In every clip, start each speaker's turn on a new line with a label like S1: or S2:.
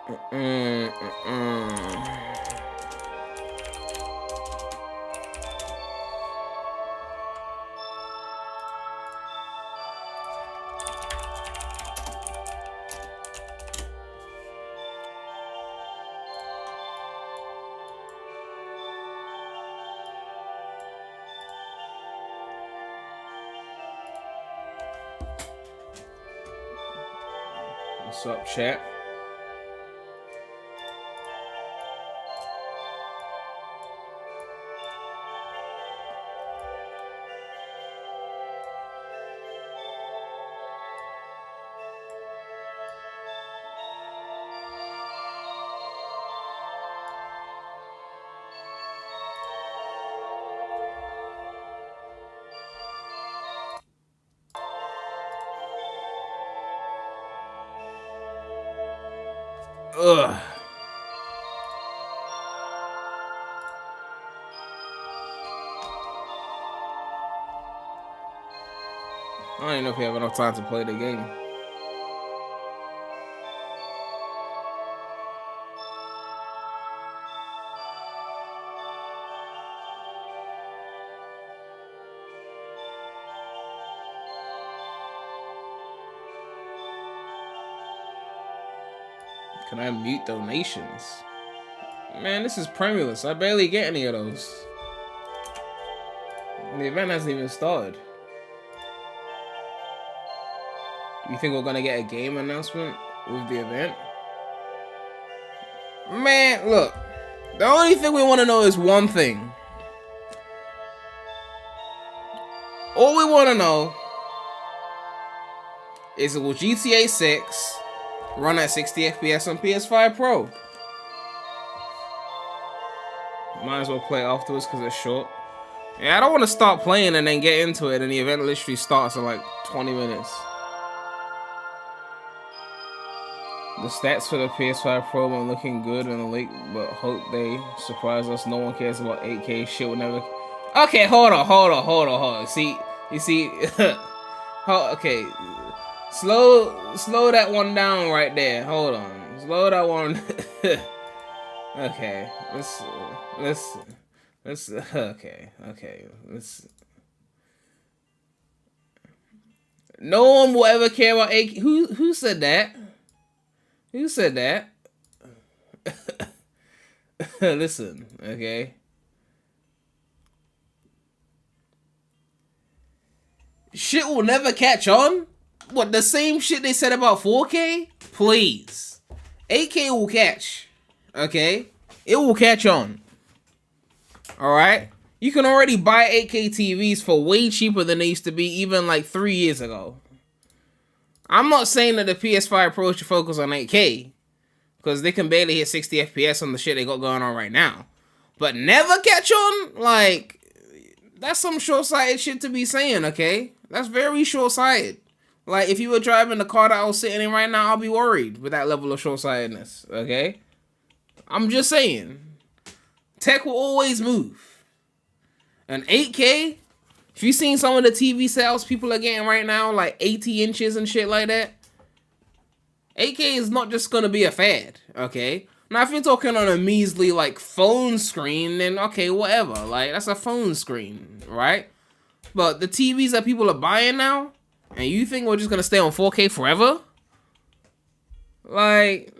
S1: What's up, chat? Ugh. I don't even know if we have enough time to play the game. Can I mute donations? Man, this is PREMulous. I barely get any of those. The event hasn't even started. You think we're gonna get a game announcement with the event? Man, look. The only thing we want to know is one thing. All we want to know is, will GTA 6 run at 60 FPS on PS5 Pro? Might as well play it afterwards because it's short. Yeah, I don't want to start playing and then get into it and the event literally starts in like 20 minutes. The stats for the PS5 Pro are looking good in the leak, but hope they surprise us. No one cares about 8K. Shit will never... Okay, hold on. See, you see... Okay. Slow that one down right there. Hold on. Slow that one... Okay. Let's... Okay. Let's... No one will ever care about 8K. Who said that? Who said that? Listen, okay? Shit will never catch on? What, the same shit they said about 4K? Please. 8K will catch. Okay? It will catch on. Alright? You can already buy 8K TVs for way cheaper than they used to be even like 3 years ago. I'm not saying that the PS5 Pro should focus on 8K, because they can barely hit 60 FPS on the shit they got going on right now. But never catch on? Like, that's some short-sighted shit to be saying, okay? That's very short-sighted. Like, if you were driving the car that I was sitting in right now, I'll be worried with that level of short-sightedness, okay? I'm just saying. Tech will always move. And 8K... If you've seen some of the TV sales people are getting right now, like 80 inches and shit like that, 8K is not just going to be a fad, okay? Now, if you're talking on a measly, like, phone screen, then okay, whatever. Like, that's a phone screen, right? But the TVs that people are buying now, and you think we're just going to stay on 4K forever? Like,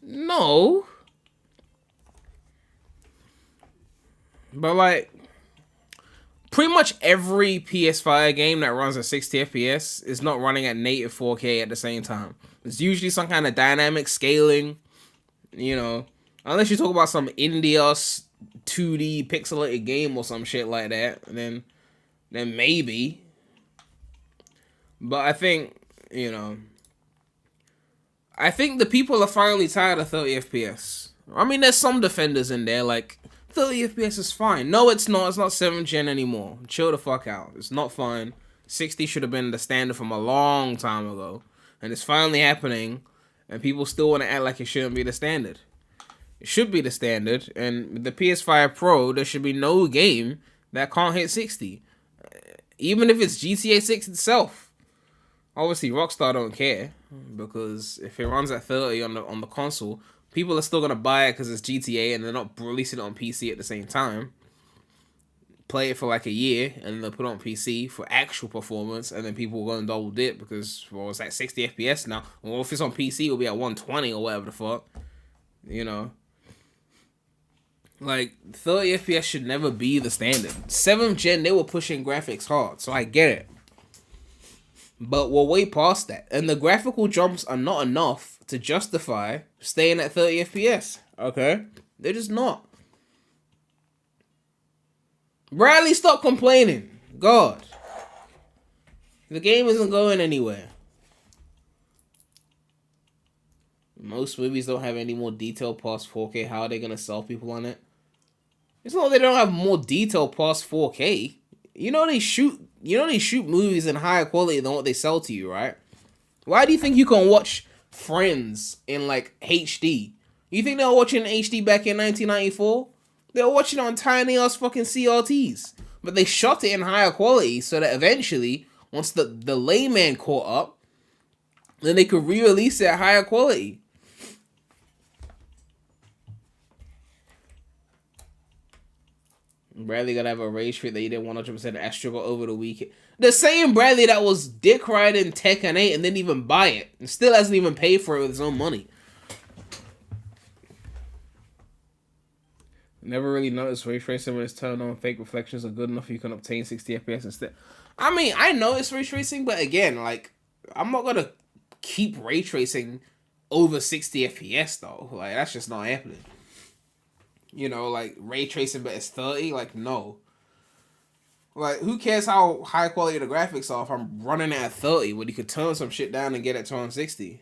S1: no. But, like... Pretty much every PS5 game that runs at 60 FPS is not running at native 4K at the same time. There's usually some kind of dynamic scaling, you know, unless you talk about some India 2D pixelated game or some shit like that, then maybe. But I think, you know, I think the people are finally tired of 30 FPS. I mean, there's some defenders in there, like... 30 FPS is fine. No, it's not. It's not 7th gen anymore. Chill the fuck out. It's not fine. 60 should have been the standard from a long time ago. And it's finally happening. And people still want to act like it shouldn't be the standard. It should be the standard. And with the PS5 Pro, there should be no game that can't hit 60. Even if it's GTA 6 itself. Obviously, Rockstar don't care. Because if it runs at 30 on the console, People are still gonna buy it because it's GTA and they're not releasing it on PC at the same time. Play it for like a year and then they'll put it on PC for actual performance, and then people will go and double dip because, well, it's at 60 FPS now. Well, if it's on PC, it'll be at 120 or whatever the fuck. You know? Like, 30 FPS should never be the standard. 7th gen, they were pushing graphics hard, so I get it. But we're way past that. And the graphical jumps are not enough to justify staying at 30 FPS. Okay? They're just not. Bradley, stop complaining. God. The game isn't going anywhere. Most movies don't have any more detail past 4K. How are they going to sell people on it? It's not that they don't have more detail past 4K. You know they shoot movies in higher quality than what they sell to you, right? Why do you think you can watch Friends in like HD? You think they were watching HD back in 1994? They were watching it on tiny ass fucking CRTs. But they shot it in higher quality so that eventually, once the layman caught up, then they could re-release it at higher quality. Bradley gotta have a rage fit that he didn't 100% Astro over the weekend. The same Bradley that was dick riding Tekken 8 and didn't even buy it. And still hasn't even paid for it with his own money. Never really noticed ray tracing when it's turned on. Fake reflections are good enough you can obtain 60 FPS instead. I mean, I know it's ray tracing, but again, like, I'm not gonna keep ray tracing over 60 FPS though. Like, that's just not happening. You know, like, ray tracing, but it's 30? Like, no. Like, who cares how high quality the graphics are if I'm running at 30 when you could turn some shit down and get it to 160?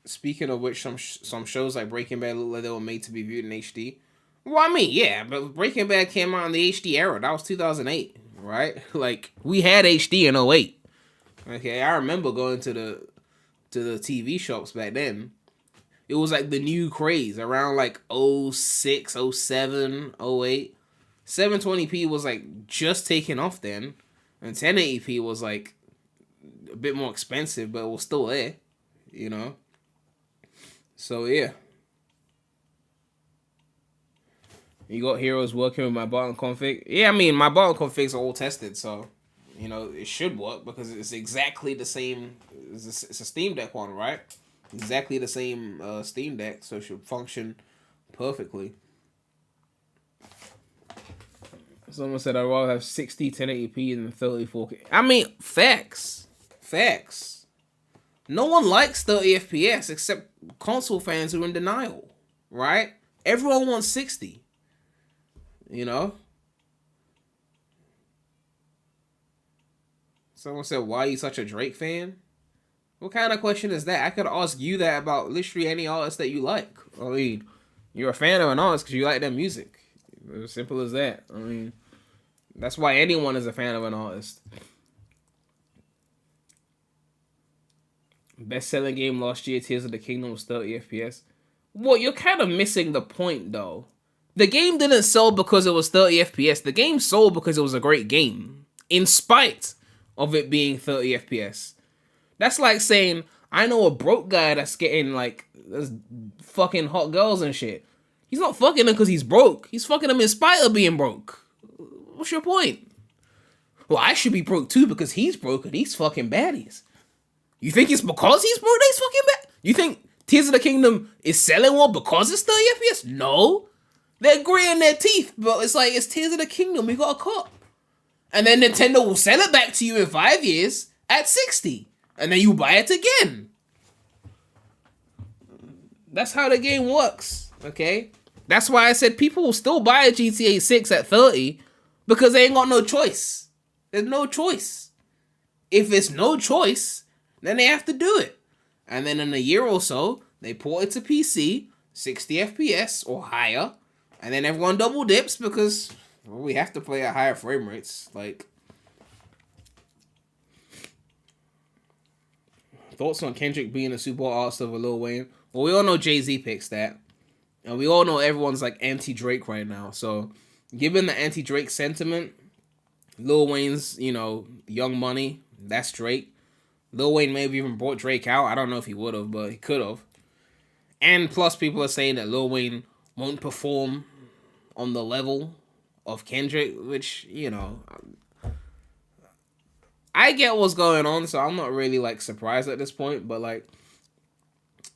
S1: Speaking of which, some shows like Breaking Bad look like they were made to be viewed in HD. Well, I mean, yeah, but Breaking Bad came out in the HD era. That was 2008, right? Like, we had HD in 08. Okay, I remember going to the TV shops back then. It was like the new craze around like 06, 07, 08. 720p was like just taking off then. And 1080p was like a bit more expensive, but it was still there, you know? So, yeah. You got heroes working with my button config. Yeah, I mean, my button configs are all tested, so, you know, it should work because it's exactly the same. It's a Steam Deck one, right? Exactly the same Steam Deck, so it should function perfectly. Someone said I'd rather have 60 1080p than 30 4K. I mean, facts. Facts. No one likes 30 FPS except console fans who are in denial, right? Everyone wants 60. You know? Someone said, why are you such a Drake fan? What kind of question is that? I could ask you that about literally any artist that you like. I mean, you're a fan of an artist because you like their music. As simple as that. I mean, that's why anyone is a fan of an artist. Best-selling game last year, Tears of the Kingdom, was 30 FPS. Well, you're kind of missing the point, though. The game didn't sell because it was 30 FPS. The game sold because it was a great game, in spite of it being 30 FPS. That's like saying, I know a broke guy that's getting, like, fucking hot girls and shit. He's not fucking them because he's broke. He's fucking them in spite of being broke. What's your point? Well, I should be broke, too, because he's broke and he's fucking baddies. You think it's because he's broke that he's fucking bad? You think Tears of the Kingdom is selling well because it's 30 FPS? No. They're gritting their teeth, but it's like, it's Tears of the Kingdom, we got a cop. And then Nintendo will sell it back to you in 5 years at 60. And then you buy it again. That's how the game works, okay? That's why I said people will still buy a GTA 6 at 30 because they ain't got no choice. There's no choice. If it's no choice, then they have to do it. And then in a year or so, they port it to PC, 60 FPS or higher, and then everyone double dips because, well, we have to play at higher frame rates. Like, thoughts on Kendrick being a super artist of a Lil Wayne? Well, we all know Jay-Z picks that. And we all know everyone's like anti-Drake right now. So, given the anti-Drake sentiment, Lil Wayne's, you know, Young Money, that's Drake. Lil Wayne maybe even brought Drake out. I don't know if he would have, but he could have. And plus, people are saying that Lil Wayne won't perform on the level of Kendrick, which, you know, I get what's going on, so I'm not really, like, surprised at this point, but, like,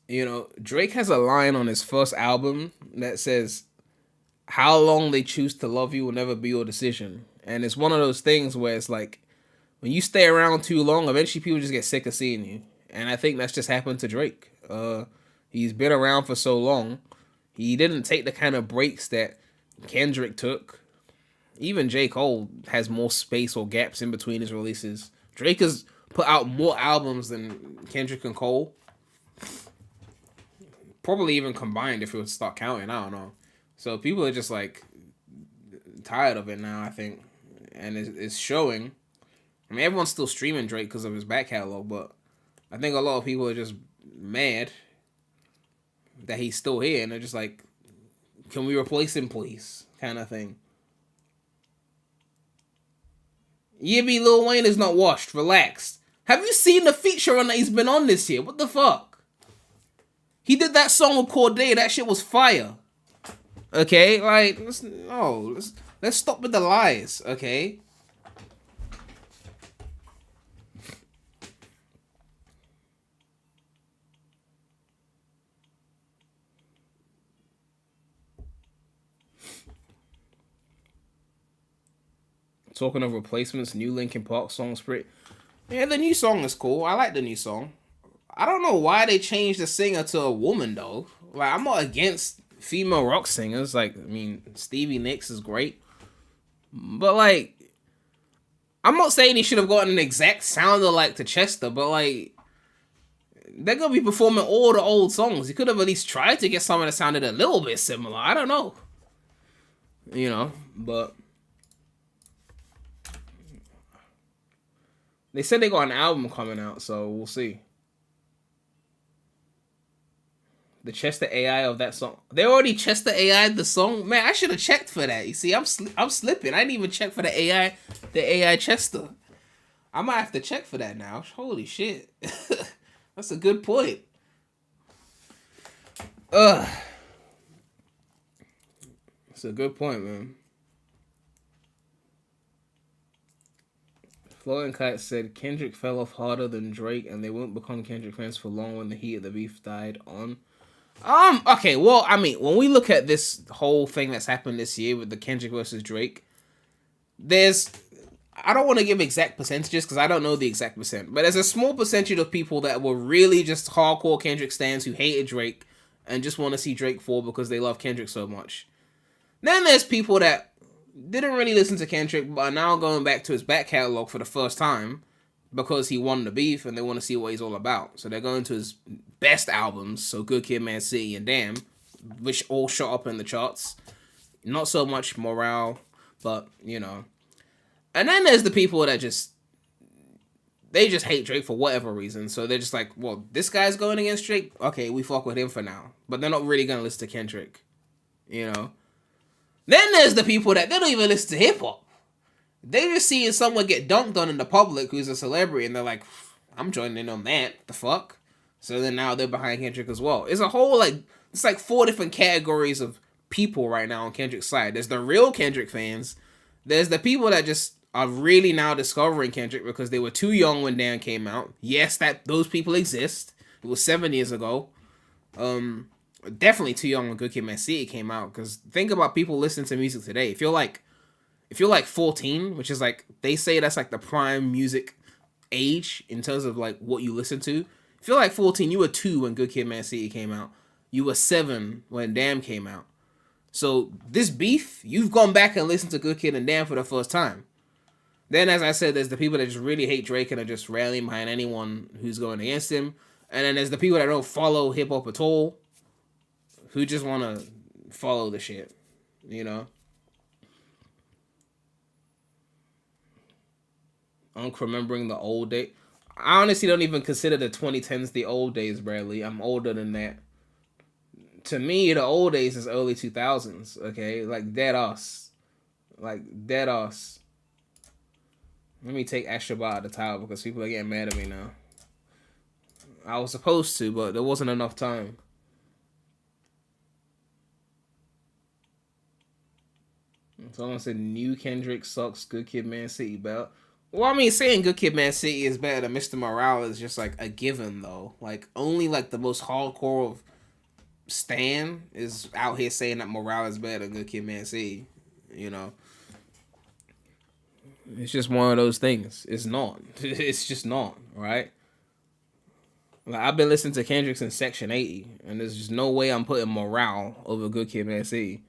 S1: you know, Drake has a line on his first album that says, "How long they choose to love you will never be your decision." And it's one of those things where it's like, when you stay around too long, eventually people just get sick of seeing you. And I think that's just happened to Drake. He's been around for so long. He didn't take the kind of breaks that Kendrick took. Even J. Cole has more space or gaps in between his releases. Drake has put out more albums than Kendrick and Cole. Probably even combined if we would start counting. I don't know. So people are just like tired of it now, I think. And it's showing. I mean, everyone's still streaming Drake because of his back catalog, but I think a lot of people are just mad that he's still here, and they're just like, can we replace him, please? Kind of thing. Yibby Lil Wayne is not washed. Relax. Have you seen the feature run that he's been on this year? What the fuck? He did that song with Corday. That shit was fire. Okay? Like, let's stop with the lies, okay? Talking of replacements, new Linkin Park song Spirit. Yeah, the new song is cool. I like the new song. I don't know why they changed the singer to a woman though. Like, I'm not against female rock singers. Like, I mean, Stevie Nicks is great. But like, I'm not saying he should have gotten an exact sound alike to Chester, but like, they're gonna be performing all the old songs. He could have at least tried to get something that sounded a little bit similar. I don't know. You know, but they said they got an album coming out, so we'll see. The Chester AI of that song. They already Chester AI'd the song? Man, I should have checked for that. You see, I'm slipping. I didn't even check for the AI Chester. I might have to check for that now. Holy shit. That's a good point. That's a good point, man. Floating Kite said Kendrick fell off harder than Drake, and they won't become Kendrick fans for long when the heat of the beef died on. Okay, well, I mean, when we look at this whole thing that's happened this year with the Kendrick versus Drake, I don't want to give exact percentages because I don't know the exact percent, but there's a small percentage of people that were really just hardcore Kendrick stans who hated Drake and just want to see Drake fall because they love Kendrick so much. Then there's people that didn't really listen to Kendrick, but are now going back to his back catalog for the first time because he won the beef and they want to see what he's all about. So they're going to his best albums, so Good Kid, Mad City, and Damn, which all shot up in the charts. Not so much Morale, but, you know. And then there's the people that they just hate Drake for whatever reason. So they're just like, well, this guy's going against Drake? Okay, we fuck with him for now. But they're not really going to listen to Kendrick, you know. Then there's the people that they don't even listen to hip-hop. They just seeing someone get dunked on in the public who's a celebrity, and they're like, I'm joining in on that. The fuck? So then now they're behind Kendrick as well. It's a whole, like, it's like 4 different categories of people right now on Kendrick's side. There's the real Kendrick fans. There's the people that just are really now discovering Kendrick because they were too young when Dan came out. Yes, those people exist. It was 7 years ago. Definitely too young when Good Kid, Mad City came out. Because think about people listening to music today. If you're like 14, which is like, they say that's like the prime music age in terms of like what you listen to. If you're like 14, you were 2 when Good Kid, Mad City came out. You were 7 when Damn came out. So this beef, you've gone back and listened to Good Kid and Damn for the first time. Then, as I said, there's the people that just really hate Drake and are just rallying behind anyone who's going against him. And then there's the people that don't follow hip-hop at all, who just want to follow the shit, you know? I'm remembering the old day. I honestly don't even consider the 2010s the old days, Bradley. I'm older than that. To me, the old days is early 2000s, okay? Like, dead ass. Like, dead ass. Let me take Astrobot out of the title because people are getting mad at me now. I was supposed to, but there wasn't enough time. Someone said new Kendrick sucks, Good Kid Man City better. Well, I mean, saying Good Kid Man City is better than Mr. Morale is just like a given, though. Like, only like the most hardcore of Stan is out here saying that Morale is better than Good Kid Man City. You know, it's just one of those things. It's not. It's just not, right? Like, I've been listening to Kendrick since Section 80, and there's just no way I'm putting Morale over Good Kid Man City.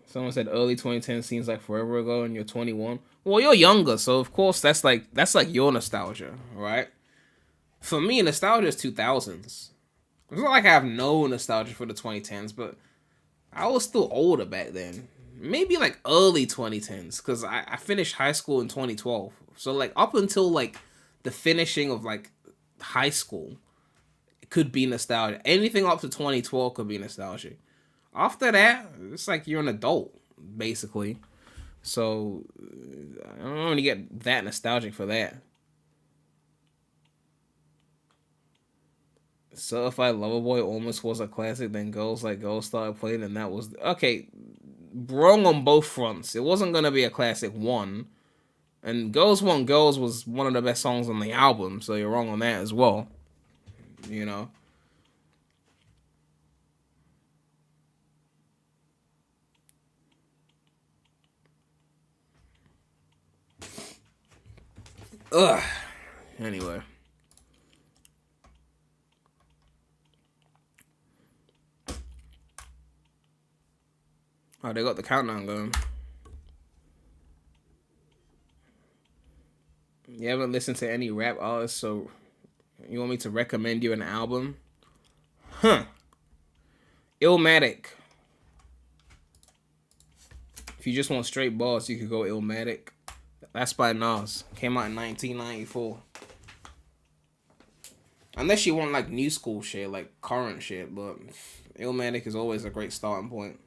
S1: Someone said early 2010 seems like forever ago, and you're 21. Well, you're younger, so of course that's like your nostalgia, right? For me, nostalgia is 2000s. It's not like I have no nostalgia for the 2010s, but I was still older back then. Maybe like early 2010s, because I finished high school in 2012. So like up until like the finishing of like high school, it could be nostalgia. Anything up to 2012 could be nostalgic. After that, it's like you're an adult, basically. So I don't really get that nostalgic for that. Certified Lover Boy almost was a classic, then Girls Like Girls started playing, and that was okay. Wrong on both fronts. It wasn't gonna be a classic one, and Girls Want Girls was one of the best songs on the album, so you're wrong on that as well. You know. Ugh. Anyway. Oh, they got the countdown going. You haven't listened to any rap artists, so you want me to recommend you an album? Huh. Illmatic. If you just want straight bars, you could go Illmatic. That's by Nas. Came out in 1994. Unless you want like new school shit, like current shit, but Illmatic is always a great starting point.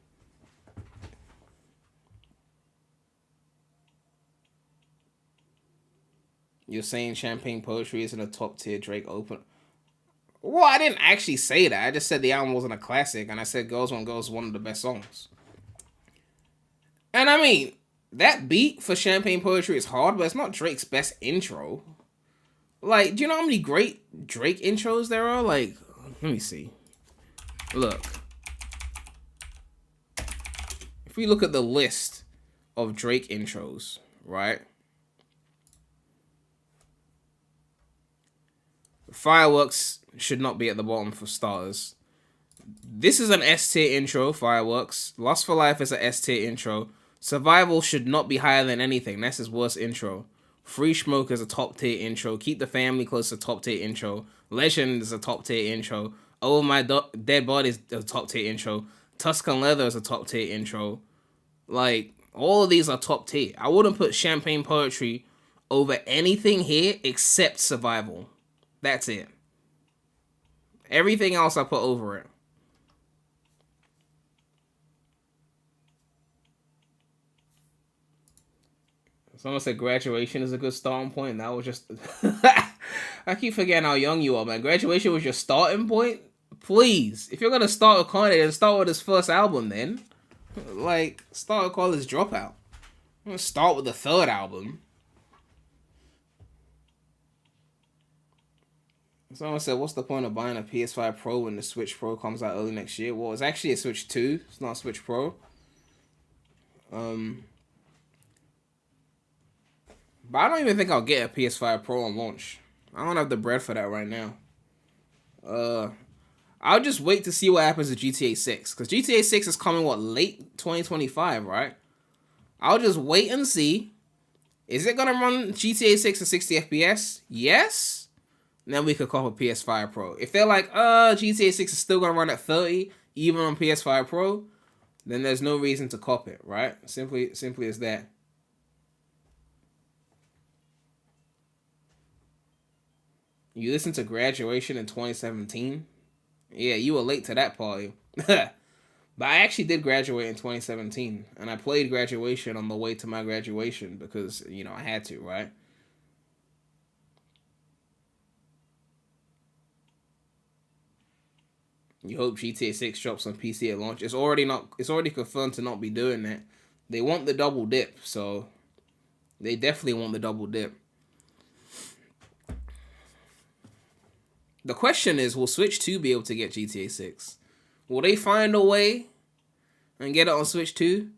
S1: You're saying Champagne Poetry isn't a top tier Drake open. Well, I didn't actually say that. I just said the album wasn't a classic, and I said Girls Want Girls is one of the best songs. And I mean, that beat for Champagne Poetry is hard, but it's not Drake's best intro. Like, do you know how many great Drake intros there are? Like, let me see. Look. If we look at the list of Drake intros, right? Fireworks should not be at the bottom for starters. This is an S tier intro, Fireworks. Lust for Life is an S tier intro. Survival should not be higher than anything. That's his worst intro. Free Smoke is a top tier intro. Keep the Family Close is a top tier intro. Legend is a top tier intro. Over My Dead Body is a top tier intro. Tuscan Leather is a top tier intro. Like, all of these are top tier. I wouldn't put Champagne Poetry over anything here except Survival. That's it. Everything else I put over it. Someone said Graduation is a good starting point. That was just... I keep forgetting how young you are, man. Graduation was your starting point? Please. If you're going to start with Kanye, then start with his first album, then. Like, start with College Dropout. I'm going to start with the third album. Someone said, what's the point of buying a PS5 Pro when the Switch Pro comes out early next year? Well, it's actually a Switch 2. It's not a Switch Pro. But I don't even think I'll get a PS5 Pro on launch. I don't have the bread for that right now. I'll just wait to see what happens to GTA 6. Because GTA 6 is coming, late 2025, right? I'll just wait and see. Is it going to run GTA 6 at 60 FPS? Yes. Then we could cop a PS5 Pro. If they're like, GTA 6 is still going to run at 30, even on PS5 Pro, then there's no reason to cop it, right? Simply as that. You listened to Graduation in 2017? Yeah, you were late to that party. But I actually did graduate in 2017, and I played Graduation on the way to my graduation because, you know, I had to, right? You hope GTA 6 drops on PC at launch. It's already confirmed to not be doing that. They want the double dip, so they definitely want the double dip. The question is, will Switch 2 be able to get GTA 6? Will they find a way and get it on Switch 2?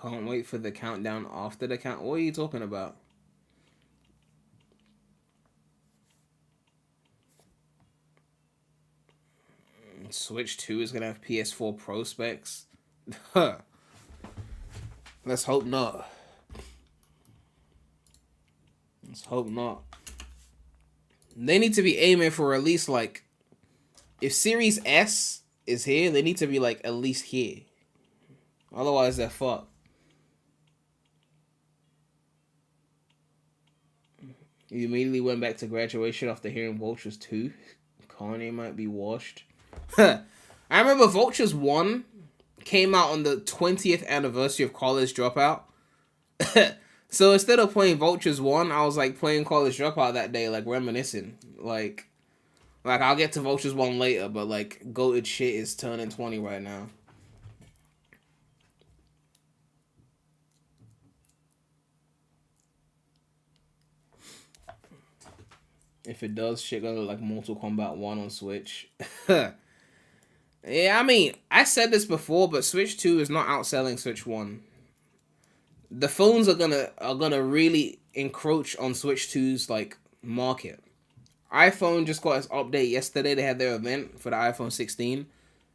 S1: Can't wait for the countdown after the count. What are you talking about? Switch 2 is gonna have PS4 Pro specs? Let's hope not. Let's hope not. They need to be aiming for at least, like, if Series S is here, they need to be, like, at least here. Otherwise, they're fucked. You immediately went back to Graduation after hearing Vultures 2. Kanye might be washed. I remember Vultures 1 came out on the 20th anniversary of College Dropout. So instead of playing Vultures 1, I was like playing College Dropout that day, like reminiscing. Like I'll get to Vultures 1 later, but like goated shit is turning 20 right now. If it does, shit gonna look like Mortal Kombat 1 on Switch. Yeah, I mean, I said this before, but Switch 2 is not outselling Switch 1. The phones are gonna really encroach on Switch 2's like market. iPhone just got its update yesterday. They had their event for the iPhone 16.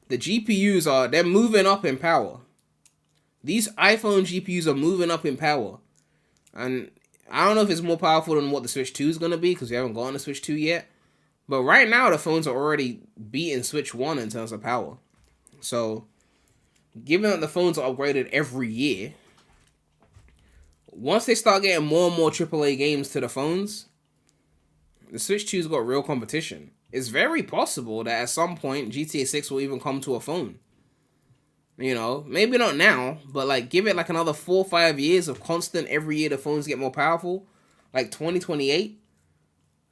S1: The GPUs they're moving up in power. These iPhone GPUs are moving up in power. And I don't know if it's more powerful than what the Switch 2 is going to be, because we haven't gotten the Switch 2 yet. But right now, the phones are already beating Switch 1 in terms of power. So, given that the phones are upgraded every year, once they start getting more and more AAA games to the phones, the Switch 2's got real competition. It's very possible that at some point, GTA 6 will even come to a phone. You know, maybe not now, but like give it like another 4 or 5 years of constant every year the phones get more powerful, like 2028.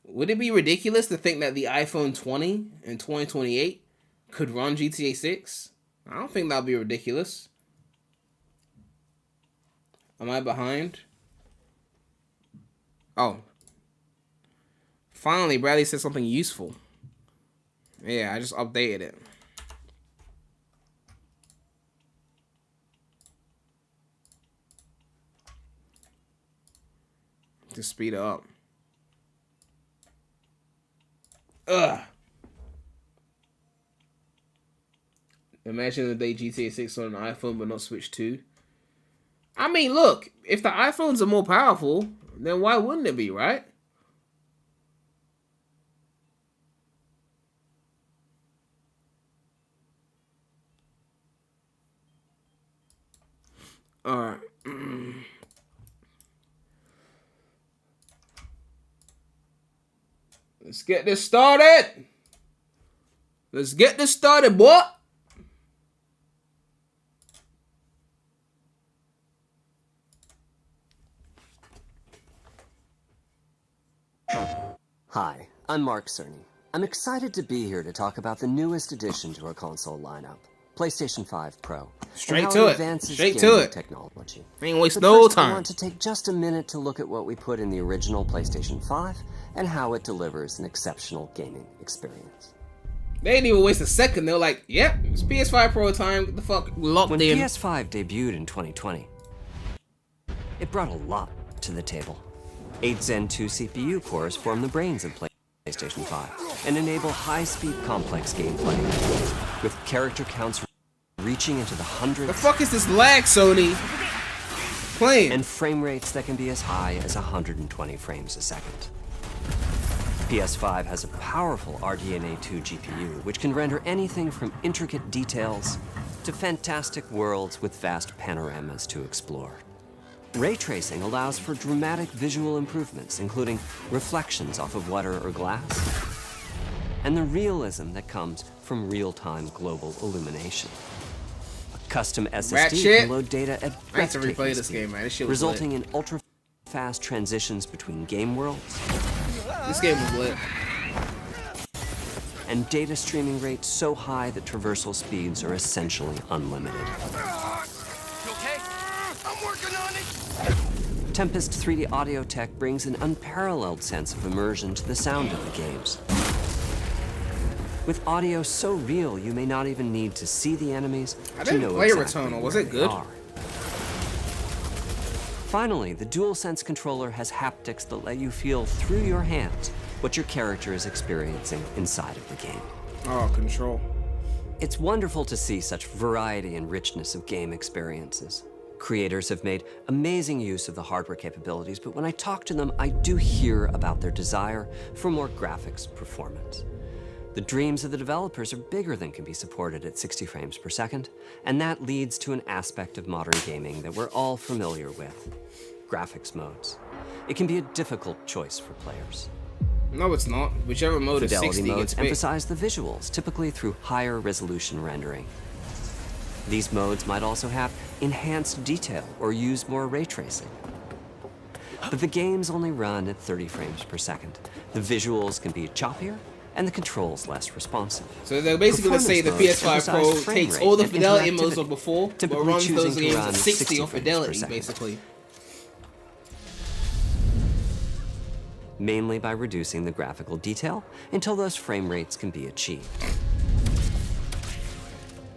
S1: Would it be ridiculous to think that the iPhone 20 in 2028 could run GTA 6? I don't think that'd be ridiculous. Am I behind? Oh. Finally, Bradley said something useful. Yeah, I just updated it. To speed it up. Ugh. Imagine the day GTA 6 on an iPhone but not Switch 2. I mean, look, if the iPhones are more powerful, then why wouldn't it be, right? Alright. Let's get this started. Let's get this started, boy.
S2: Hi, I'm Mark Cerny. I'm excited to be here to talk about the newest addition to our console lineup, PlayStation 5 Pro.
S1: Straight to it. Straight to it.
S2: Technology.
S1: Ain't waste no time.
S2: I want to take just a minute to look at what we put in the original PlayStation 5 and how it delivers an exceptional gaming experience.
S1: They didn't even waste a second. They're like, yep, it's PS5 Pro time. Get the fuck locked
S2: when
S1: in.
S2: When PS5 debuted in 2020, it brought a lot to the table. 8 Zen 2 CPU cores form the brains of PlayStation 5 and enable high-speed complex gameplay with character counts reaching into the hundreds.
S1: The fuck is this lag, Sony? Playing.
S2: And frame rates that can be as high as 120 frames a second. PS5 has a powerful RDNA 2 GPU, which can render anything from intricate details to fantastic worlds with vast panoramas to explore. Ray tracing allows for dramatic visual improvements, including reflections off of water or glass, and the realism that comes from real-time global illumination. A custom SSD can load data at
S1: I have to replay
S2: breathtaking
S1: this
S2: speed,
S1: game, man. This shit was
S2: resulting in ultra-fast transitions between game worlds.
S1: This game was lit.
S2: And data streaming rates so high that traversal speeds are essentially unlimited.
S3: You okay? I'm working on it.
S2: Tempest 3D audio tech brings an unparalleled sense of immersion to the sound of the games. With audio so real, you may not even need to see the enemies to know
S1: play
S2: exactly
S1: Returnal. Was
S2: where
S1: it
S2: they
S1: good?
S2: are. Finally, the DualSense controller has haptics that let you feel through your hands what your character is experiencing inside of the game.
S1: Oh, control.
S2: It's wonderful to see such variety and richness of game experiences. Creators have made amazing use of the hardware capabilities, but when I talk to them, I do hear about their desire for more graphics performance. The dreams of the developers are bigger than can be supported at 60 frames per second, and that leads to an aspect of modern gaming that we're all familiar with: graphics modes. It can be a difficult choice for players.
S1: No, it's not. Whichever mode is 60
S2: Fidelity
S1: gets
S2: modes
S1: picked.
S2: emphasize the visuals, typically through higher resolution rendering. These modes might also have enhanced detail or use more ray tracing. But the games only run at 30 frames per second. The visuals can be choppier, and the controls less responsive.
S1: So they're basically going to say the PS5 Pro takes all the fidelity modes of before, but runs those games at 60 on fidelity, basically.
S2: Mainly by reducing the graphical detail until those frame rates can be achieved.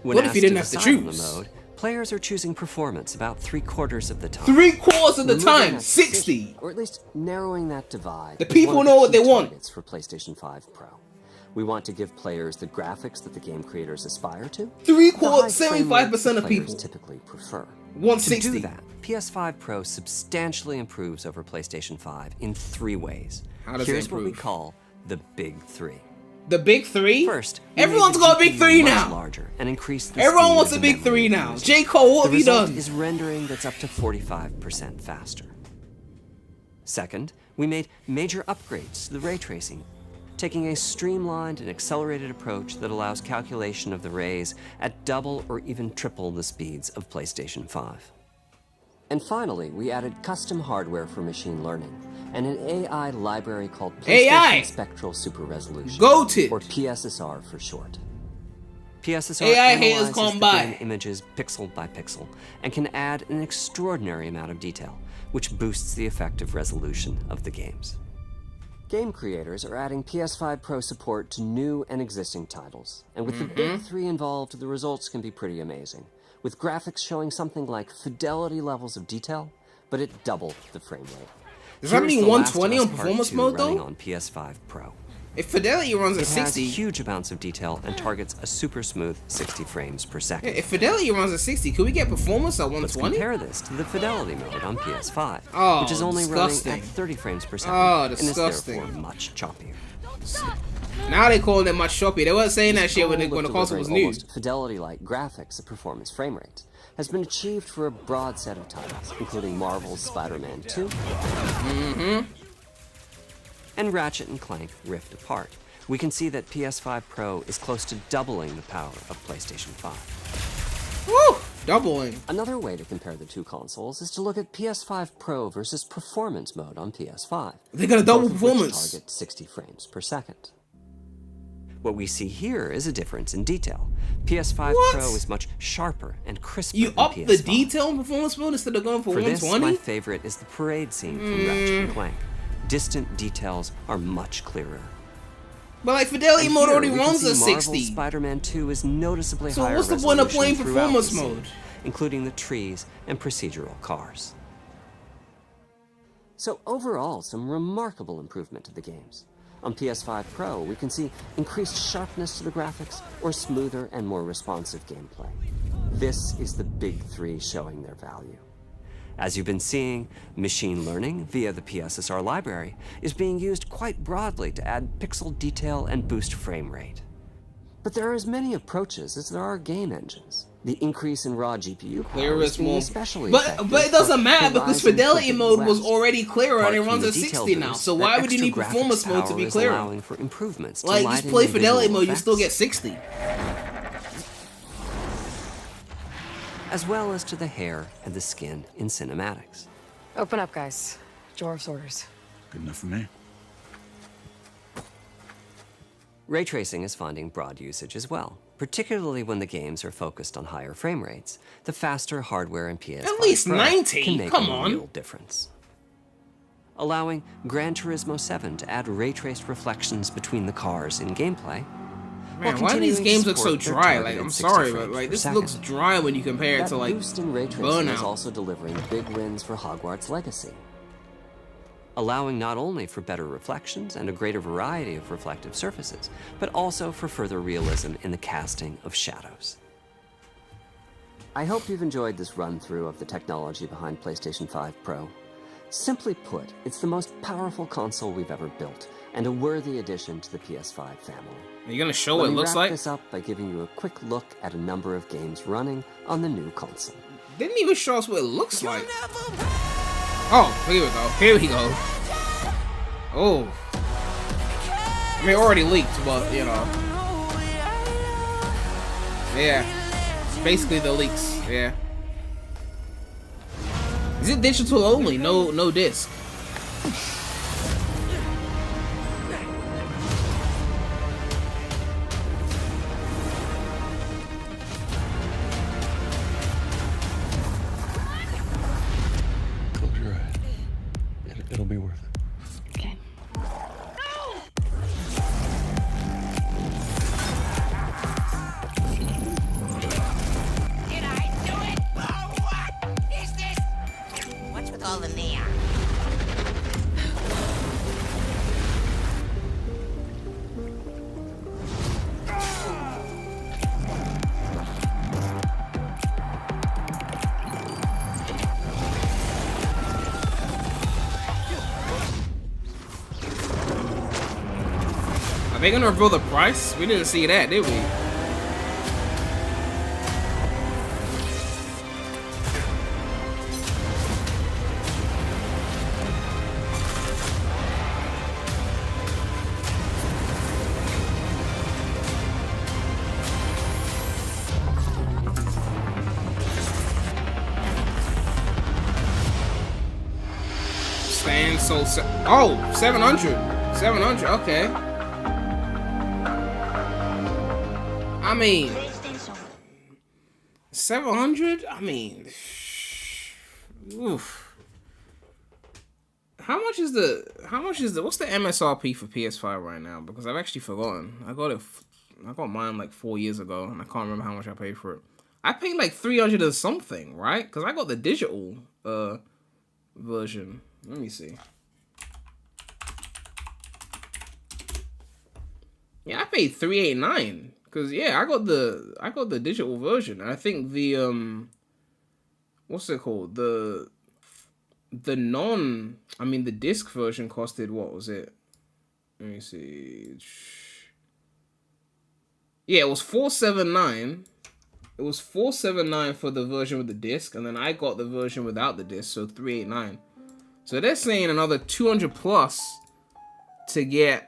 S2: When
S1: What if you didn't have to
S2: decide on
S1: choose?
S2: the mode, players are choosing performance about 3/4 of the time.
S1: 3/4 of the
S2: Removing
S1: time,
S2: that
S1: 60.
S2: decision, or at least narrowing that divide.
S1: The
S2: is
S1: people
S2: one of
S1: know what
S2: key
S1: they want.
S2: targets for PlayStation 5 Pro. We want to give players the graphics that the game creators aspire to.
S1: 3/4,
S2: the high frame
S1: 75% of
S2: rates that
S1: people
S2: players typically prefer.
S1: 160.
S2: To do that, PS5 Pro substantially improves over PlayStation 5 in 3 ways.
S1: How does it
S2: Here's what we
S1: improve?
S2: call the Big 3.
S1: The big 3?
S2: First, we
S1: everyone's
S2: made the
S1: got a big
S2: GPU
S1: 3
S2: much
S1: now.
S2: larger and increased the
S1: Everyone
S2: speed
S1: wants
S2: of
S1: a
S2: the
S1: big 3
S2: memory
S1: now.
S2: used.
S1: J. Cole, what
S2: The
S1: have you
S2: result
S1: done?
S2: is rendering that's up to 45% faster. Second, we made major upgrades to the ray tracing, taking a streamlined and accelerated approach that allows calculation of the rays at double or even triple the speeds of PlayStation 5. And finally, we added custom hardware for machine learning and an AI library called PlayStation
S1: AI!
S2: Spectral Super Resolution,
S1: Goated.
S2: or PSSR for short. PSSR
S1: AI haters
S2: analyzes
S1: gone
S2: the
S1: by.
S2: game images pixel by pixel and can add an extraordinary amount of detail, which boosts the effective resolution of the games. Game creators are adding PS5 Pro support to new and existing titles, and with the big 3 involved, the results can be pretty amazing, with graphics showing something like fidelity levels of detail, but at double the frame rate.
S1: Does that
S2: Here's
S1: mean
S2: The Last
S1: 120
S2: of
S1: on
S2: Us Part
S1: performance
S2: 2
S1: mode,
S2: running
S1: though?
S2: on PS5 Pro.
S1: If fidelity runs at
S2: It has
S1: 60,
S2: huge amounts of detail and targets a super smooth 60 frames per second.
S1: if fidelity runs at 60, could we get performance at
S2: Let's
S1: 120?
S2: compare this to the fidelity mode on PS5,
S1: Oh,
S2: which is only
S1: disgusting.
S2: running at 30 frames per second
S1: Oh,
S2: and is
S1: disgusting.
S2: therefore much choppier.
S1: Now they calling it much choppy. They weren't saying that shit when the
S2: Goal of
S1: console was
S2: delivering
S1: new.
S2: almost fidelity-like graphics at performance frame rates has been achieved for a broad set of titles, including Marvel's Spider-Man 2 and Ratchet & Clank Rift Apart. We can see that PS5 Pro is close to doubling the power of PlayStation 5.
S1: Woo! Doubling.
S2: Another way to compare the two consoles is to look at PS5 Pro versus performance mode on PS5.
S1: They got a double
S2: both of which
S1: performance.
S2: target 60 frames per second. What we see here is a difference in detail. PS5
S1: What?
S2: Pro is much sharper and crisper
S1: You
S2: than
S1: up
S2: PS5.
S1: the detail in performance mode instead of going for
S2: For this,
S1: 120?
S2: my favorite is the parade scene from Ratchet & Clank. Distant details are much clearer.
S1: But like fidelity
S2: And
S1: mode
S2: here,
S1: already
S2: we can
S1: runs
S2: see
S1: at
S2: Marvel's
S1: 60.
S2: Spider-Man 2 is noticeably
S1: So
S2: higher
S1: what's the point of playing
S2: resolution throughout
S1: performance
S2: the scene,
S1: mode?
S2: including the trees and procedural cars. So overall, some remarkable improvement to the games. On PS5 Pro, we can see increased sharpness to the graphics or smoother and more responsive gameplay. This is the big 3 showing their value. As you've been seeing, machine learning via the PSSR library is being used quite broadly to add pixel detail and boost frame rate. But there are as many approaches as there are game engines. The increase in raw GPU
S1: Clearer
S2: power
S1: is
S2: is being
S1: more,
S2: especially
S1: but
S2: effective
S1: it doesn't
S2: for
S1: matter because
S2: horizon
S1: fidelity
S2: forbidden
S1: mode was
S2: west.
S1: already clearer and
S2: Apart
S1: it
S2: from
S1: runs
S2: the
S1: at
S2: detail
S1: 60 now.
S2: boost,
S1: So
S2: that
S1: why would you
S2: extra
S1: need performance
S2: graphics
S1: mode to
S2: power
S1: be
S2: is
S1: clearer?
S2: allowing for improvements to
S1: Like, just
S2: lighting
S1: play
S2: and
S1: fidelity
S2: visual
S1: mode, you still get
S2: effects,
S1: 60.
S2: as well as to the hair and the skin in cinematics.
S4: Open up, guys. Dwarf's orders.
S5: Good enough for me.
S2: Ray tracing is finding broad usage as well, particularly when the games are focused on higher frame rates. The faster hardware in PS5
S1: At least
S2: Pro
S1: 90,
S2: can make
S1: come
S2: a
S1: on.
S2: real difference. Allowing Gran Turismo 7 to add ray-traced reflections between the cars in gameplay.
S1: Man, why do these games look so dry? Like, I'm sorry, but like this looks dry when you compare it
S2: That
S1: to like
S2: boost in ray tracing is
S1: Burnout.
S2: also delivering big wins for Hogwarts Legacy, allowing not only for better reflections and a greater variety of reflective surfaces, but also for further realism in the casting of shadows. I hope you've enjoyed this run-through of the technology behind PlayStation 5 Pro. Simply put, it's the most powerful console we've ever built, and a worthy addition to the PS5 family.
S1: Are you gonna show what
S2: Let
S1: it
S2: me
S1: looks
S2: wrap
S1: like?
S2: this up by giving you a quick look at a number of games running on the new console.
S1: Didn't even show us what it looks like. Oh, here we go. Here we go. Oh. I mean, it already leaked, but you know. Yeah. Basically the leaks. Yeah. Is it digital only? No disc.
S5: Close your eyes. It'll be worth it.
S4: Okay.
S6: Did I do it? Oh, what is this? What's with all the neon?
S1: Are they gonna reveal the price? We didn't see that, did we? Stand so oh, 700. 700, okay. I mean, 700? I mean, oof. How much is the, what's the MSRP for PS5 right now? Because I've actually forgotten. I got mine like 4 years ago, and I can't remember how much I paid for it. I paid like 300 or something, right? Because I got the digital version. Let me see. Yeah, I paid $389. Cause yeah, I got the digital version. I think the what's it called? The disc version costed, what was it? Let me see. Yeah, it was $479. It was $479 for the version with the disc, and then I got the version without the disc, so $389. So they're saying another 200 plus to get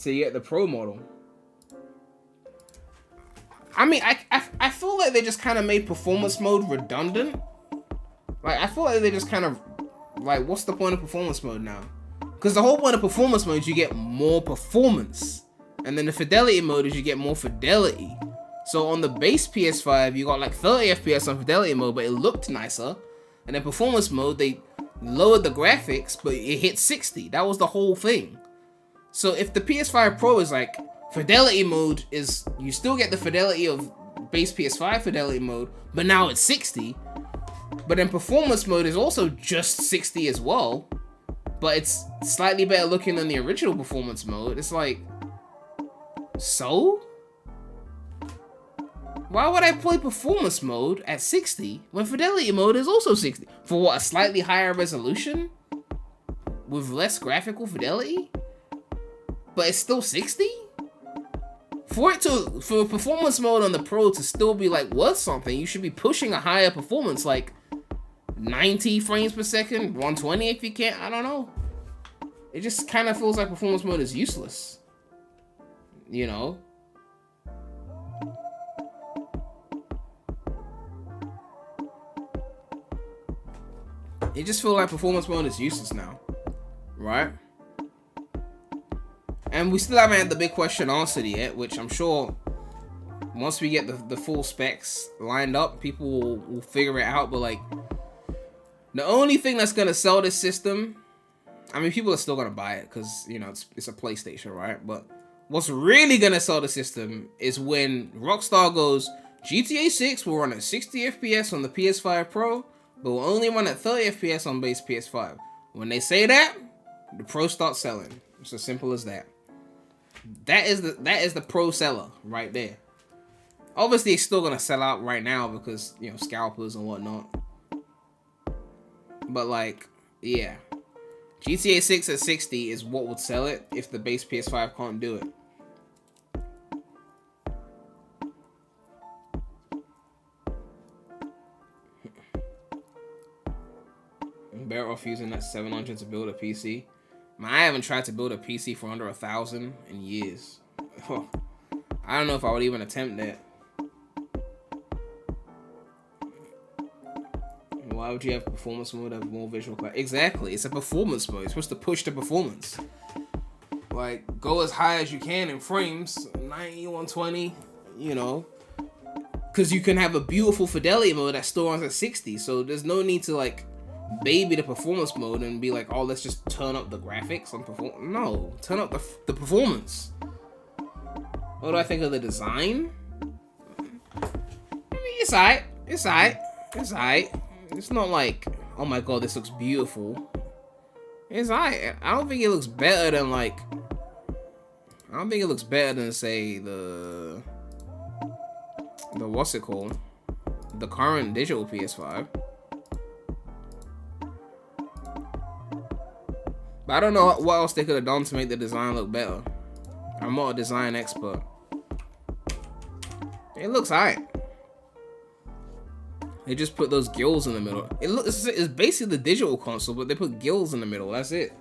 S1: the Pro model. I mean, I feel like they just kind of made performance mode redundant. Like, I feel like they just kind of, like, what's the point of performance mode now? Because the whole point of performance mode is you get more performance. And then the fidelity mode is you get more fidelity. So on the base PS5, you got like 30 FPS on fidelity mode, but it looked nicer. And then performance mode, they lowered the graphics, but it hit 60. That was the whole thing. So if the PS5 Pro is like, fidelity mode is, you still get the fidelity of base PS5 fidelity mode, but now it's 60. But then performance mode is also just 60 as well, but it's slightly better looking than the original performance mode. It's like, so? Why would I play performance mode at 60 when fidelity mode is also 60? For what, a slightly higher resolution? With less graphical fidelity? But it's still 60? for performance mode on the Pro to still be like worth something, you should be pushing a higher performance, like 90 frames per second, 120 if you can. I don't know. It just kind of feels like performance mode is useless. You know? It just feels like performance mode is useless now. Right? And we still haven't had the big question answered yet, which I'm sure once we get the full specs lined up, people will figure it out. But like, the only thing that's gonna sell this system, I mean, people are still gonna buy it because, you know, it's a PlayStation, right? But what's really gonna sell the system is when Rockstar goes, GTA 6 will run at 60 FPS on the PS5 Pro, but will only run at 30 FPS on base PS5. When they say that, the Pro starts selling. It's as simple as that. That is the Pro seller right there. Obviously, it's still gonna sell out right now because, you know, scalpers and whatnot. But like, yeah, GTA 6 at 60 is what would sell it if the base PS5 can't do it. I'm better off using that 700 to build a PC. I haven't tried to build a PC for under 1,000 in years. I don't know if I would even attempt that. Why would you have performance mode have more visual clarity? Exactly, it's a performance mode. It's supposed to push the performance. Like, go as high as you can in frames, 90, 120, you know. Because you can have a beautiful fidelity mode that still runs at 60. So there's no need to, like, baby the performance mode and be like, oh, let's just turn up the graphics on performance. No, turn up the performance. What do I think of the design? I mean, it's alright. It's alright. It's alright. It's not like, oh my god, this looks beautiful. It's alright. I don't think it looks better than, like, I don't think it looks better than, say, the what's it called? The current digital PS5. But I don't know what else they could have done to make the design look better. I'm not a design expert. It looks alright. They just put those gills in the middle. It's basically the digital console, but they put gills in the middle. That's it.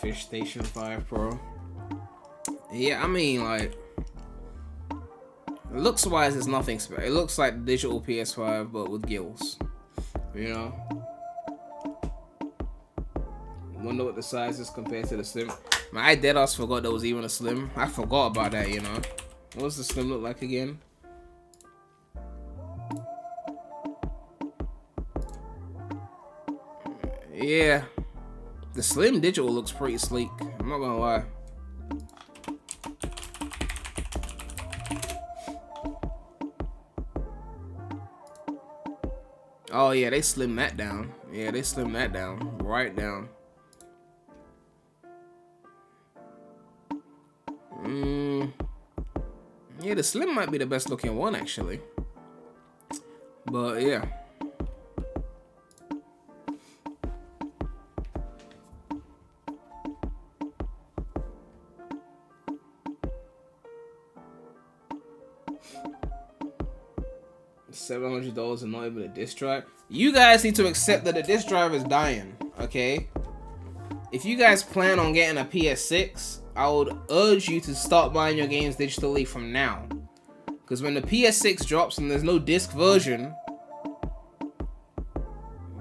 S1: PlayStation 5 Pro. Yeah, I mean, like, looks wise, it's nothing special. It looks like the digital PS5, but with gills. You know. Wonder what the size is compared to the Slim. I deadass forgot there was even a Slim. I forgot about that, you know. What does the Slim look like again? Yeah. The Slim digital looks pretty sleek. I'm not gonna lie. Oh yeah, they slimmed that down. Yeah, they slimmed that down. Right down. Yeah, the Slim might be the best looking one actually. But yeah. $700 and not even a disc drive. You guys need to accept that the disc drive is dying, okay? If you guys plan on getting a PS6, I would urge you to start buying your games digitally from now. Because when the PS6 drops and there's no disc version,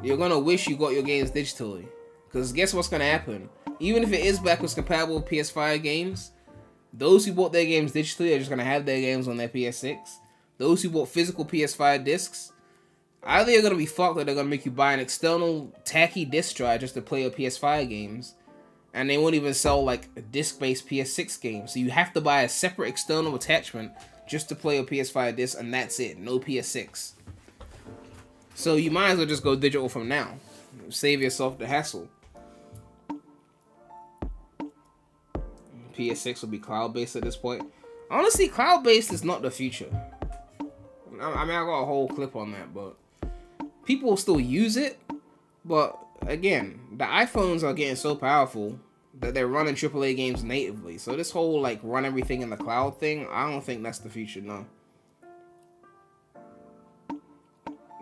S1: you're gonna wish you got your games digitally. Because guess what's gonna happen? Even if it is backwards compatible with PS5 games, those who bought their games digitally are just gonna have their games on their PS6. Those who bought physical PS5 discs, either you're gonna be fucked or they're gonna make you buy an external tacky disc drive just to play your PS5 games. And they won't even sell like a disc-based PS6 game. So you have to buy a separate external attachment just to play your PS5 disc, and that's it. No PS6. So you might as well just go digital from now. Save yourself the hassle. PS6 will be cloud-based at this point. Honestly, cloud-based is not the future. I mean, I got a whole clip on that, but people still use it. But again, the iPhones are getting so powerful that they're running AAA games natively. So this whole like run everything in the cloud thing, I don't think that's the future. No.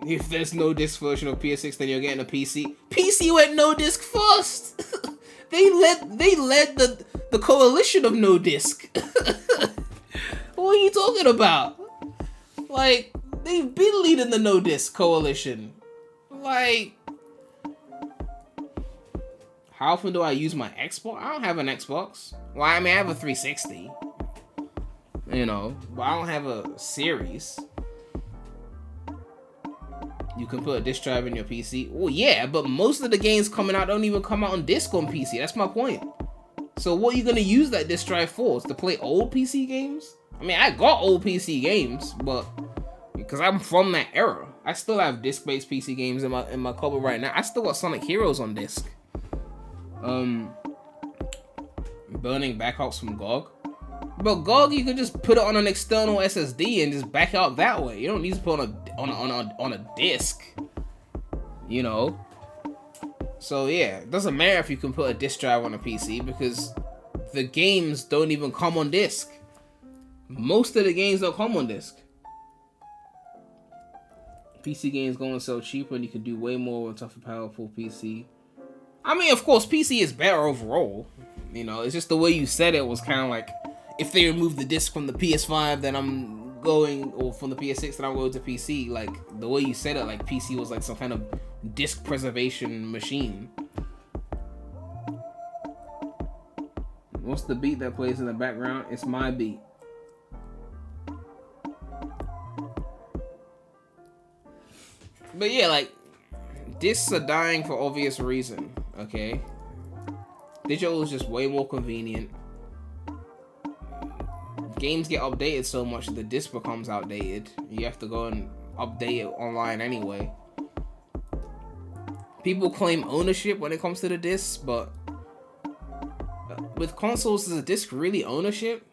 S1: If there's no disc version of PS6, then you're getting a PC. PC went no disc first. They led the coalition of no disc. What are you talking about? Like, they've been leading the no disc coalition. Like, how often do I use my Xbox? I don't have an Xbox. Well, I mean, I have a 360. You know, but I don't have a Series. You can put a disc drive in your PC. Well, yeah, but most of the games coming out don't even come out on disc on PC. That's my point. So what are you gonna use that disc drive for? Is to play old PC games? I mean, I got old PC games, but because I'm from that era, I still have disc-based PC games in my cupboard right now. I still got Sonic Heroes on disc. Burning backups from GOG. But GOG, you could just put it on an external SSD and just back out that way. You don't need to put on a disc. You know. So yeah, it doesn't matter if you can put a disc drive on a PC because the games don't even come on disc. Most of the games don't come on disc. PC games going to sell cheaper and you can do way more with a tougher, powerful PC. I mean, of course, PC is better overall. You know, it's just the way you said it was kind of like, if they remove the disc from the PS5, then I'm going, or from the PS6, then I'm going to PC. Like, the way you said it, like PC was like some kind of disc preservation machine. What's the beat that plays in the background? It's my beat. But yeah, like, discs are dying for obvious reason, okay? Digital is just way more convenient. Games get updated so much that the disc becomes outdated. You have to go and update it online anyway. People claim ownership when it comes to the discs, but with consoles, is a disc really ownership?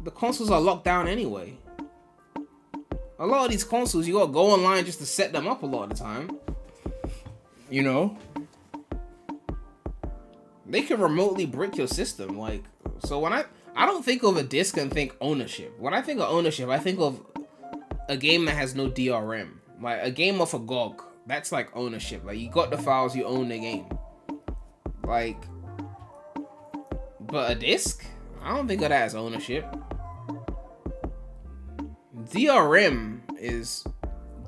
S1: The consoles are locked down anyway. A lot of these consoles, you gotta go online just to set them up a lot of the time. You know? They can remotely brick your system. Like, so when I don't think of a disc and think ownership. When I think of ownership, I think of a game that has no DRM. Like, a game off a GOG. That's like ownership. Like, you got the files, you own the game. Like, but a disc? I don't think of that as ownership. DRM is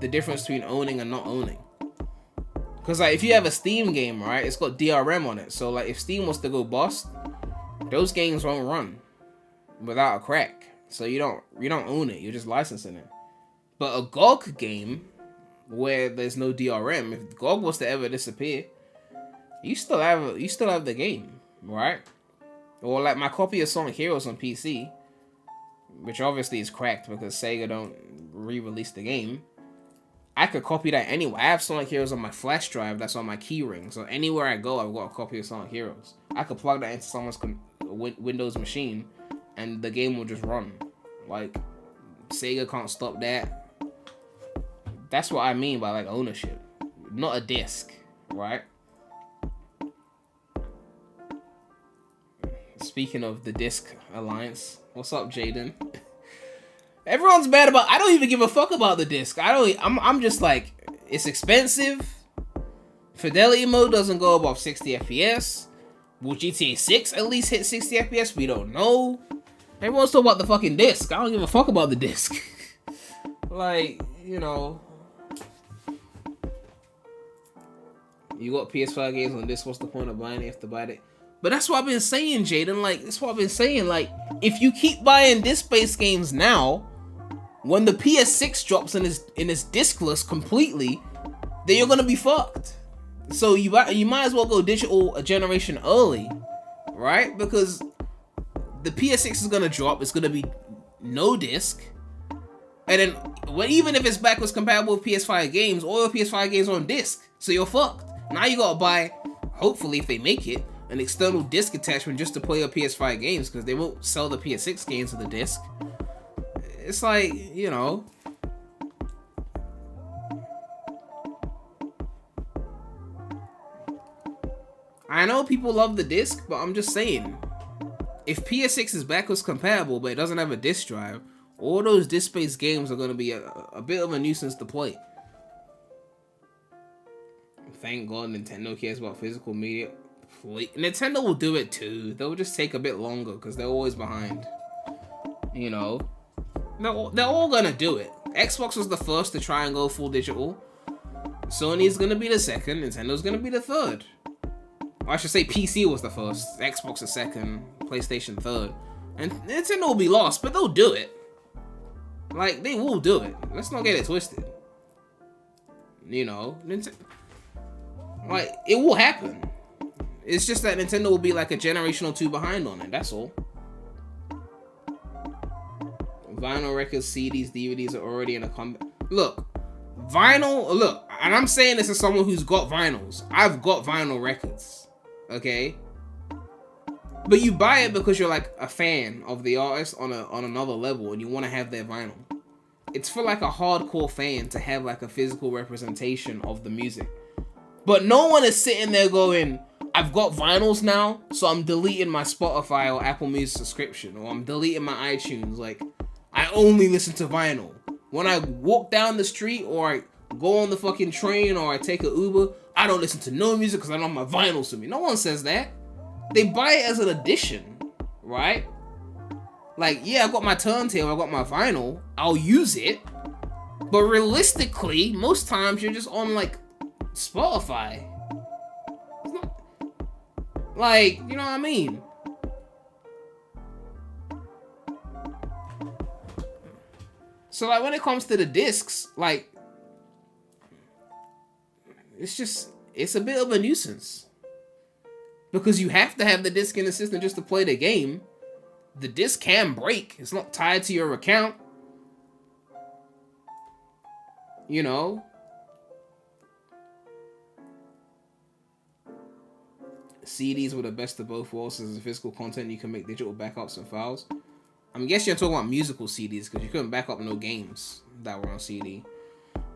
S1: the difference between owning and not owning. Because like if you have a Steam game, right, it's got DRM on it. So like if Steam was to go bust, those games won't run without a crack. So you don't own it, you're just licensing it. But a GOG game where there's no DRM, if GOG was to ever disappear, you still have the game, right? Or like my copy of Sonic Heroes on PC, which obviously is cracked because Sega don't re-release the game. I could copy that anywhere. I have Sonic Heroes on my flash drive that's on my keyring. So anywhere I go, I've got a copy of Sonic Heroes. I could plug that into someone's Windows machine and the game will just run. Like, Sega can't stop that. That's what I mean by like ownership. Not a disc, right? Speaking of the disc alliance, what's up, Jaden? Everyone's mad about. I don't even give a fuck about the disc. I'm just like, it's expensive. Fidelity mode doesn't go above 60 FPS. Will GTA 6 at least hit 60 FPS? We don't know. Everyone's talking about the fucking disc. I don't give a fuck about the disc. Like, you know, you got PS5 games on disc. What's the point of buying it? You have to buy it. But that's what I've been saying, Jaden. Like, that's what I've been saying. Like, if you keep buying disc-based games now, when the PS6 drops and is discless completely, then you're gonna be fucked. So you might as well go digital a generation early, right? Because the PS6 is gonna drop. It's gonna be no disc, and then even if it's backwards compatible with PS5 games, all the PS5 games are on disc. So you're fucked. Now you gotta buy, hopefully if they make it, an external disc attachment just to play your PS5 games, because they won't sell the PS6 games with the disc. It's like, you know. I know people love the disc, but I'm just saying, if PS6 is backwards compatible but it doesn't have a disc drive, all those disc-based games are going to be a bit of a nuisance to play. Thank God Nintendo cares about physical media. Nintendo will do it too. They'll just take a bit longer because they're always behind. You know, they're all gonna do it. Xbox was the first to try and go full digital. Sony's gonna be the second. Nintendo's gonna be the third. Or I should say PC was the first, Xbox the second, PlayStation third. And Nintendo will be lost, but they'll do it. Like, they will do it. Let's not get it twisted. You know, like, it will happen. It's just that Nintendo will be like a generation or two behind on it, that's all. Vinyl records, CDs, DVDs are already in a Look, and I'm saying this as someone who's got vinyls. I've got vinyl records, okay? But you buy it because you're like a fan of the artist on another level and you want to have their vinyl. It's for like a hardcore fan to have like a physical representation of the music. But no one is sitting there going, I've got vinyls now, so I'm deleting my Spotify or Apple Music subscription, or I'm deleting my iTunes. Like, I only listen to vinyl. When I walk down the street, or I go on the fucking train, or I take an Uber, I don't listen to no music because I don't have my vinyls with me. No one says that. They buy it as an addition, right? Like, yeah, I got my turntable, I got my vinyl, I'll use it. But realistically, most times you're just on, like, Spotify. It's not, like, you know what I mean? So, like, when it comes to the discs, like, it's a bit of a nuisance. Because you have to have the disc in the system just to play the game. The disc can break. It's not tied to your account. You know? CDs were the best of both worlds. As a physical content, you can make digital backups and files. I'm guessing you're talking about musical CDs because you couldn't back up no games that were on CD.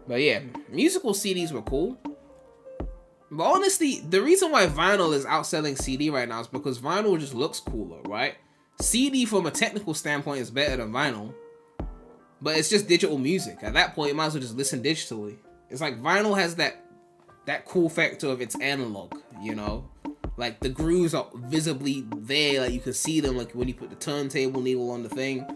S1: But yeah, musical CDs were cool. But honestly, the reason why vinyl is outselling CD right now is because vinyl just looks cooler, right? CD from a technical standpoint is better than vinyl. But it's just digital music. At that point, you might as well just listen digitally. It's like vinyl has that cool factor of it's analog, you know? Like, the grooves are visibly there, like, you can see them, like, when you put the turntable needle on the thing.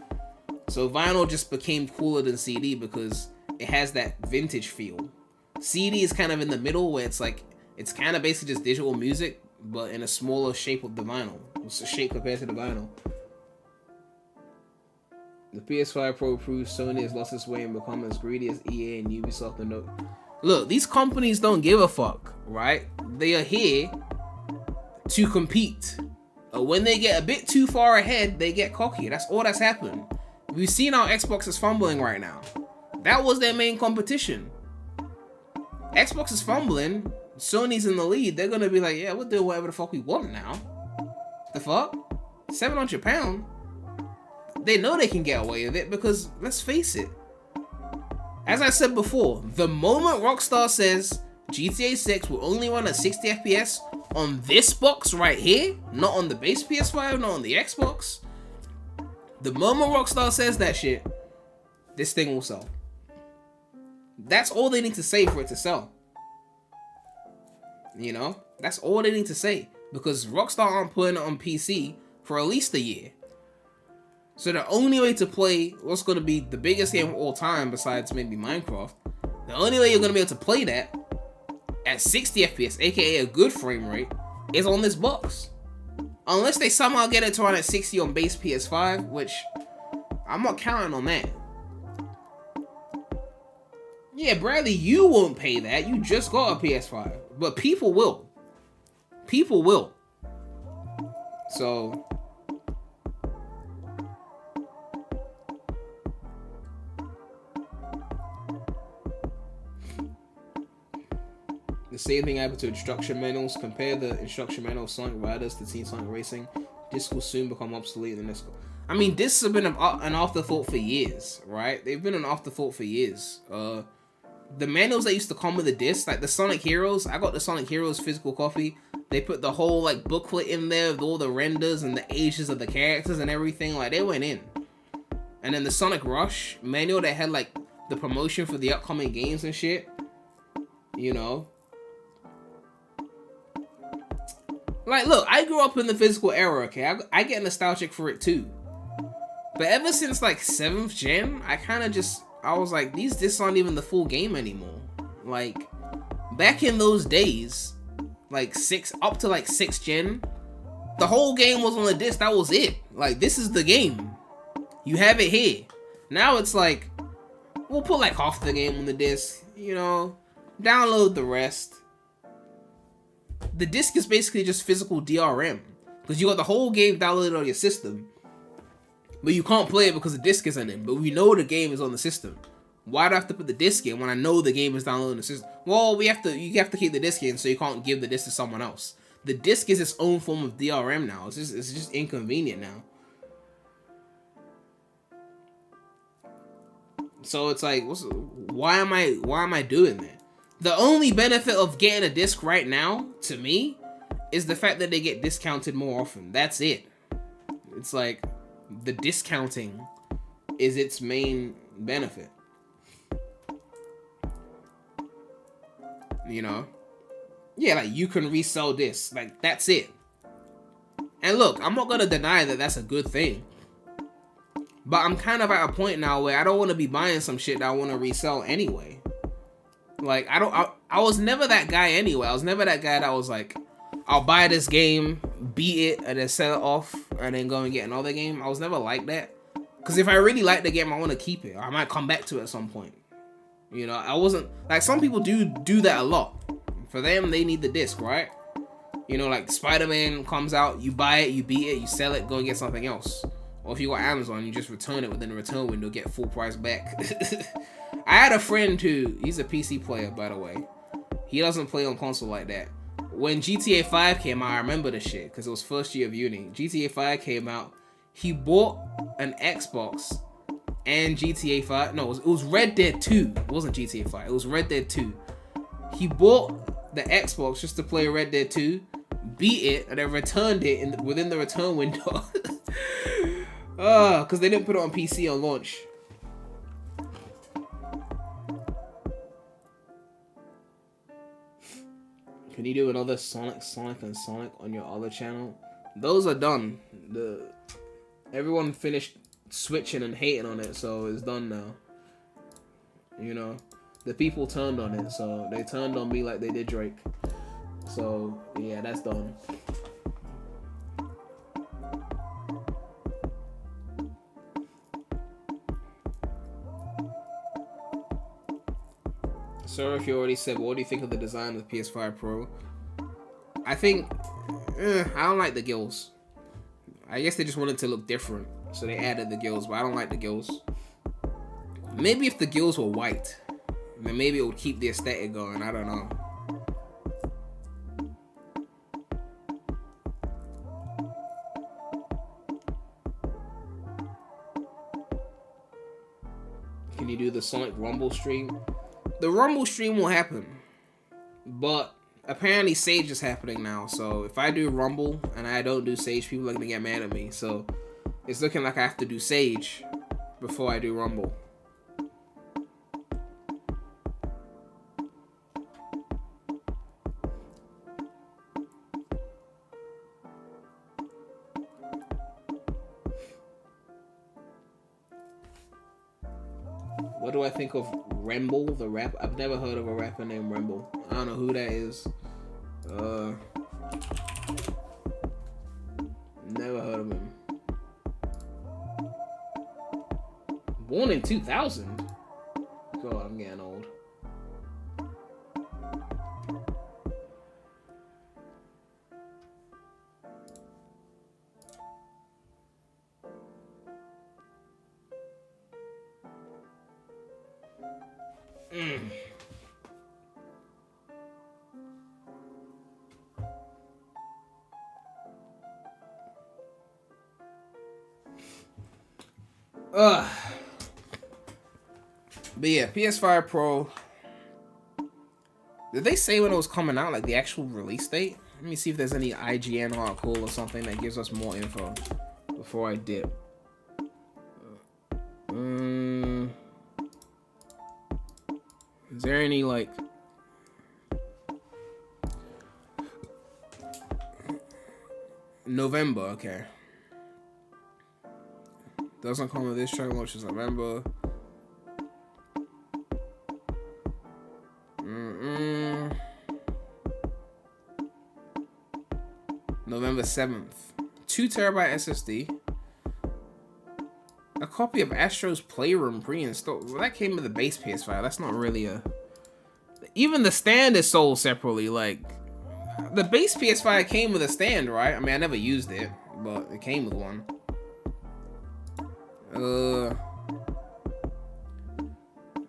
S1: So vinyl just became cooler than CD because it has that vintage feel. CD is kind of in the middle where it's like, it's kind of basically just digital music, but in a smaller shape of the vinyl. It's a shape compared to the vinyl. The PS5 Pro proves Sony has lost its way and become as greedy as EA and Ubisoft and no. Look, these companies don't give a fuck, right? They are here to compete. When they get a bit too far ahead, they get cocky. That's all that's happened. We've seen how Xbox is fumbling right now. That was their main competition. Xbox is fumbling. Sony's in the lead. They're gonna be like, yeah, we'll do whatever the fuck we want now. The fuck? £700? They know they can get away with it because, let's face it, as I said before, the moment Rockstar says GTA 6 will only run at 60 FPS on this box right here, not on the base PS5, not on the Xbox, the moment Rockstar says that shit, this thing will sell. That's all they need to say for it to sell. You know? That's all they need to say. Because Rockstar aren't putting it on PC for at least a year. So the only way to play what's going to be the biggest game of all time, besides maybe Minecraft, the only way you're going to be able to play that at 60 FPS, aka a good frame rate, is on this box. Unless they somehow get it to run at 60 on base PS5, which I'm not counting on that. Yeah, Bradley, you won't pay that. You just got a PS5. But people will. People will. So the same thing happened to instruction manuals. Compare the instruction manual of Sonic Riders to Teen Sonic Racing. This will soon become obsolete in the next. I mean, discs have been an afterthought for years, right? They've been an afterthought for years. The manuals that used to come with the discs, like the Sonic Heroes, I got the Sonic Heroes physical copy. They put the whole like booklet in there with all the renders and the ages of the characters and everything. Like they went in. And then the Sonic Rush manual that had like the promotion for the upcoming games and shit. You know. Like, look, I grew up in the physical era, okay? I get nostalgic for it too. But ever since like 7th gen, I was like, these discs aren't even the full game anymore. Like, back in those days, like up to like 6th gen, the whole game was on the disc, that was it. Like, this is the game. You have it here. Now it's like, we'll put like half the game on the disc, you know, download the rest. The disc is basically just physical DRM. Because you got the whole game downloaded on your system. But you can't play it because the disc isn't in. But we know the game is on the system. Why do I have to put the disc in when I know the game is downloaded on the system? Well, you have to keep the disc in so you can't give the disc to someone else. The disc is its own form of DRM now. It's just inconvenient now. So it's like, why am I doing that? The only benefit of getting a disc right now, to me, is the fact that they get discounted more often. That's it. It's like, the discounting is its main benefit. You know? Yeah, like, you can resell discs. Like, that's it. And look, I'm not gonna deny that that's a good thing. But I'm kind of at a point now where I don't want to be buying some shit that I want to resell anyway. Like, I was never that guy anyway. I was never that guy that was like, I'll buy this game, beat it, and then sell it off, and then go and get another game. I was never like that. Because if I really like the game, I want to keep it. I might come back to it at some point. You know, I wasn't, like, some people do that a lot. For them, they need the disc, right? You know, like, Spider-Man comes out, you buy it, you beat it, you sell it, go and get something else. Or if you got Amazon, you just return it within the return window, get full price back. I had a friend who, he's a PC player, by the way. He doesn't play on console like that. When GTA 5 came out, I remember the shit, because it was first year of uni. GTA 5 came out, he bought an Xbox and GTA 5. No, it was Red Dead 2. It wasn't GTA 5, it was Red Dead 2. He bought the Xbox just to play Red Dead 2, beat it, and then returned it within the return window. Because they didn't put it on PC on launch. Can you do another Sonic and Sonic on your other channel? Those are done. Everyone finished switching and hating on it, so it's done now. You know, the people turned on it, so they turned on me like they did Drake. So yeah, that's done. Sir, if you already said, what do you think of the design of the PS5 Pro? I think, I don't like the gills. I guess they just wanted to look different, so they added the gills, but I don't like the gills. Maybe if the gills were white, then maybe it would keep the aesthetic going, I don't know. Can you do the Sonic Rumble stream? The Rumble stream will happen, but apparently Sage is happening now, so if I do Rumble and I don't do Sage, people are gonna get mad at me, so it's looking like I have to do Sage before I do Rumble. What do I think of Remble, the rap? I've never heard of a rapper named Remble. I don't know who that is. Never heard of him. Born in 2000? God, I'm getting old. But yeah, PS5 Pro. Did they say when it was coming out, like the actual release date? Let me see if there's any IGN article or something that gives us more info before I dip. Is there any like November? Okay. Doesn't come with this trailer, which is November. November 7th. 2 terabyte SSD. A copy of Astro's Playroom pre-installed. Well, that came with the base PS5. That's not really a... Even the stand is sold separately. Like, the base PS5 came with a stand, right? I mean, I never used it, but it came with one.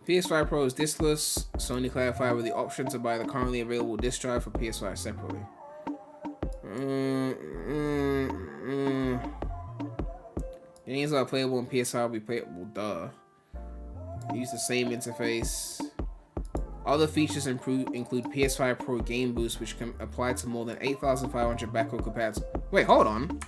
S1: PS5 Pro is diskless. Sony clarified with the option to buy the currently available disk drive for PS5 separately. Games that are playable on PS5 will be playable. Duh. Use the same interface. Other features include PS5 Pro Game Boost, which can apply to more than 8,500 backward compatible. Wait, hold on.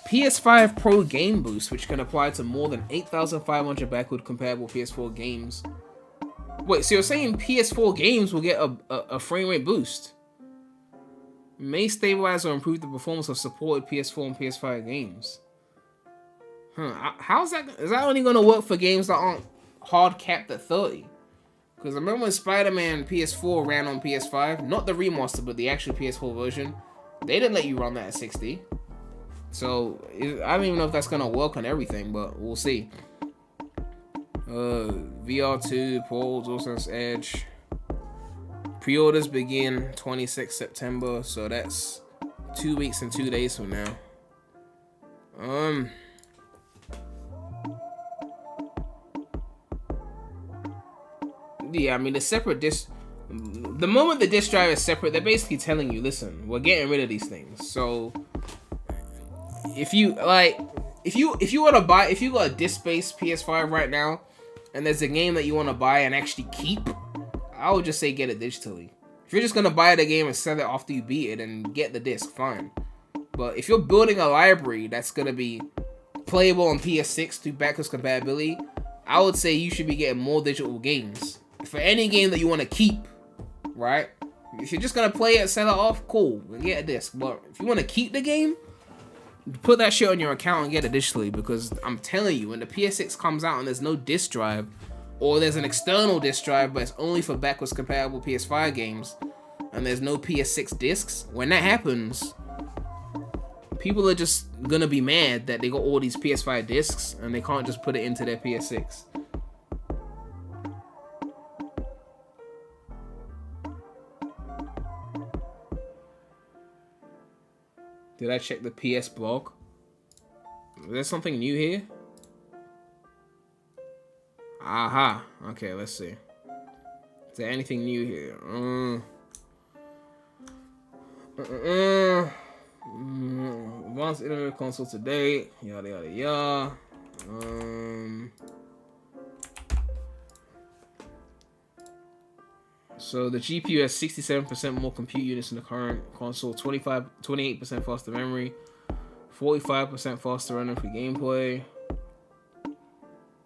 S1: PS5 Pro Game Boost, which can apply to more than 8,500 backward compatible PS4 games. Wait, so you're saying PS4 games will get a frame rate boost? May stabilize or improve the performance of supported PS4 and PS5 games. How's that? Is that only going to work for games that aren't hard capped at 30? Because I remember when Spider-Man PS4 ran on PS5, not the remaster, but the actual PS4 version, they didn't let you run that at 60. So I don't even know if that's going to work on everything, but we'll see. VR2, Paul, DualSense Edge. Pre-orders begin 26 September, so that's 2 weeks and 2 days from now. Yeah, I mean the separate disc. The moment the disc drive is separate, they're basically telling you, listen, we're getting rid of these things. So if you want to buy, if you got a disc-based PS5 right now, and there's a game that you want to buy and actually keep, I would just say get it digitally. If you're just gonna buy the game and sell it after you beat it and get the disc, fine. But if you're building a library that's gonna be playable on PS6 through backwards compatibility, I would say you should be getting more digital games. For any game that you want to keep, right? If you're just gonna play it, sell it off, cool, get a disc. But if you want to keep the game, put that shit on your account and get it digitally, because I'm telling you, when the PS6 comes out and there's no disc drive, or there's an external disc drive but it's only for backwards compatible PS5 games, and there's no PS6 discs, when that happens, people are just gonna be mad that they got all these PS5 discs and they can't just put it into their PS6. Did I check the PS blog? Is there something new here? Aha. Okay, let's see. Is there anything new here? Advanced internet console today. Yada yada yada. So the GPU has 67% more compute units in the current console, 28% faster memory, 45% faster running for gameplay.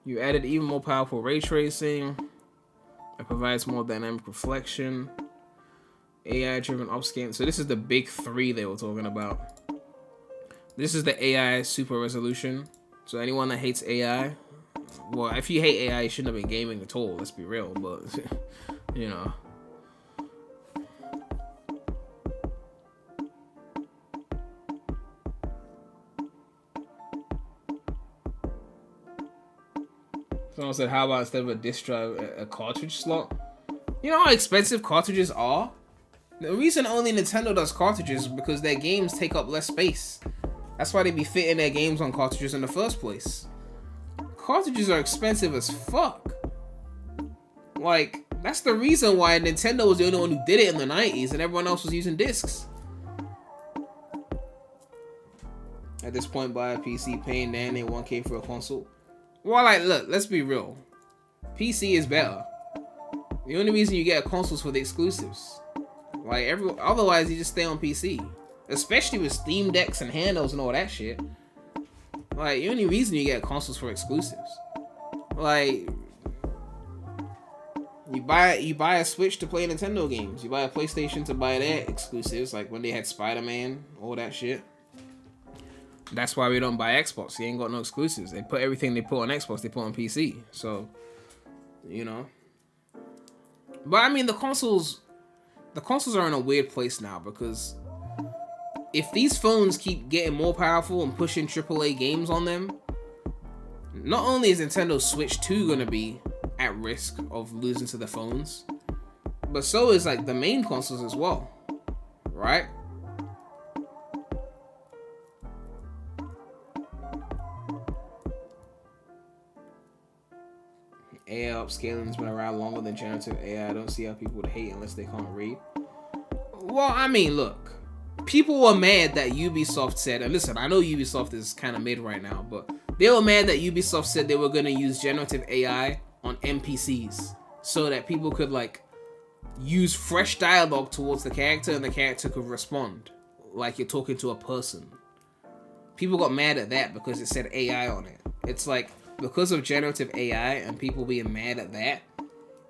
S1: You added even more powerful ray tracing. It provides more dynamic reflection. AI-driven upscaling. So this is the big three they were talking about. This is the AI super resolution. So anyone that hates AI, well, if you hate AI, you shouldn't have been gaming at all. Let's be real, but you know. Someone said, how about instead of a disc drive, a cartridge slot? You know how expensive cartridges are? The reason only Nintendo does cartridges is because their games take up less space. That's why they be fitting their games on cartridges in the first place. Cartridges are expensive as fuck. Like, that's the reason why Nintendo was the only one who did it in the 90s and everyone else was using discs. at this point buy a PC paying down their 1K for a console? Well, like, look, let's be real. PC is better. The only reason you get consoles for the exclusives. Like, otherwise you just stay on PC. Especially with Steam Decks and handles and all that shit. Like, the only reason you get consoles for exclusives. Like, you buy a Switch to play Nintendo games. You buy a PlayStation to buy their exclusives, like when they had Spider-Man, all that shit. That's why we don't buy Xbox. They ain't got no exclusives. They put everything they put on Xbox, they put on PC. So, you know. But I mean, the consoles are in a weird place now, because if these phones keep getting more powerful and pushing AAA games on them, not only is Nintendo Switch 2 going to be at risk of losing to the phones, but so is like the main consoles as well, right? AI upscaling's been around longer than generative AI. I don't see how people would hate unless they can't read. Well, I mean, look, people were mad that Ubisoft said, and listen, I know Ubisoft is kind of mid right now, but they were mad that Ubisoft said they were going to use generative AI on NPCs so that people could like use fresh dialogue towards the character and the character could respond like you're talking to a person. People got mad at that because it said AI on it. It's like, because of generative AI and people being mad at that,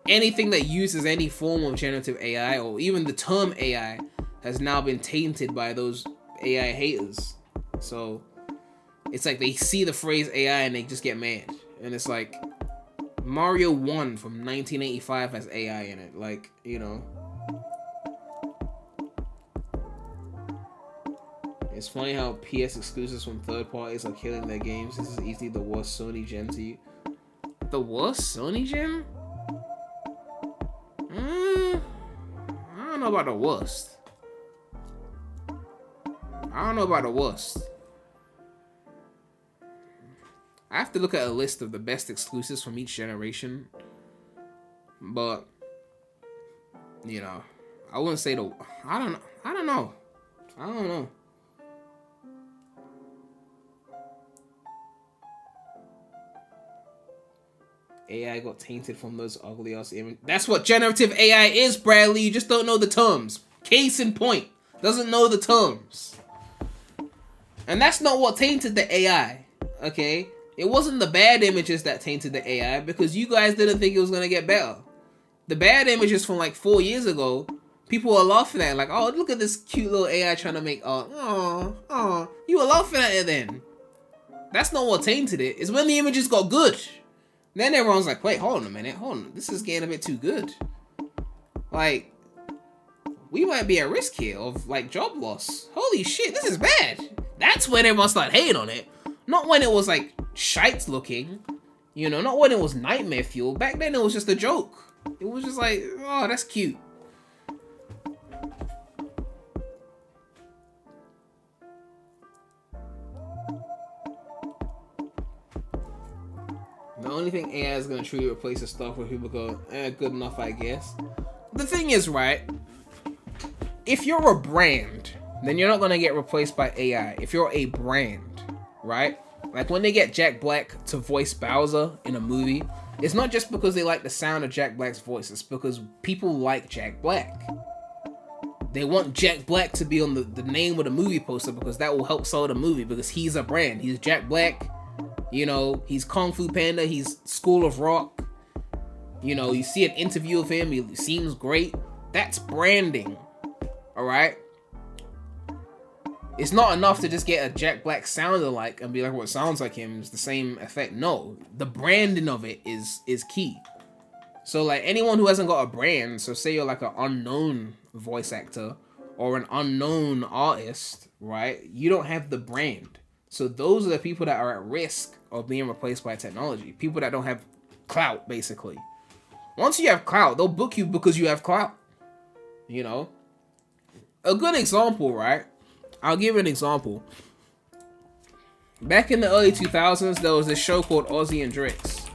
S1: anything that uses any form of generative AI or even the term AI has now been tainted by those AI haters. So it's like they see the phrase AI and they just get mad. And it's like, Mario 1 from 1985 has AI in it. Like, you know. It's funny how PS exclusives from third parties are killing their games. This is easily the worst Sony gen to you. The worst Sony gen? I don't know about the worst. I don't know about the worst. I have to look at a list of the best exclusives from each generation. But, you know, I wouldn't say the... I don't know. AI got tainted from those ugly ass images. That's what generative AI is, Bradley. You just don't know the terms. Case in point. Doesn't know the terms. And that's not what tainted the AI. Okay? It wasn't the bad images that tainted the AI because you guys didn't think it was going to get better. The bad images from like 4 years ago, people were laughing at it. Like, oh, look at this cute little AI trying to make art. Oh. You were laughing at it then. That's not what tainted it. It's when the images got good. Then everyone's like, wait, hold on a minute. Hold on. This is getting a bit too good. Like, we might be at risk here of, like, job loss. Holy shit, this is bad. That's when everyone started hating on it. Not when it was, like, shite looking. You know, not when it was nightmare fuel. Back then, it was just a joke. It was just like, oh, that's cute. The only thing AI is going to truly replace is stuff where people go, good enough, I guess. The thing is, right, if you're a brand, then you're not going to get replaced by AI. If you're a brand, right? Like when they get Jack Black to voice Bowser in a movie, it's not just because they like the sound of Jack Black's voice. It's because people like Jack Black. They want Jack Black to be on the name of the movie poster because that will help sell the movie because he's a brand. He's Jack Black. You know, he's Kung Fu Panda, he's School of Rock. You know, you see an interview of him, he seems great. That's branding. Alright? It's not enough to just get a Jack Black sound alike and be like, what sounds like him is the same effect. No, the branding of it is key. So like anyone who hasn't got a brand, so say you're like an unknown voice actor or an unknown artist, right? You don't have the brand. So those are the people that are at risk of being replaced by technology. People that don't have clout, basically. Once you have clout, they'll book you because you have clout. You know? A good example, right? I'll give you an example. Back in the early 2000s, there was this show called Ozzy and Drix.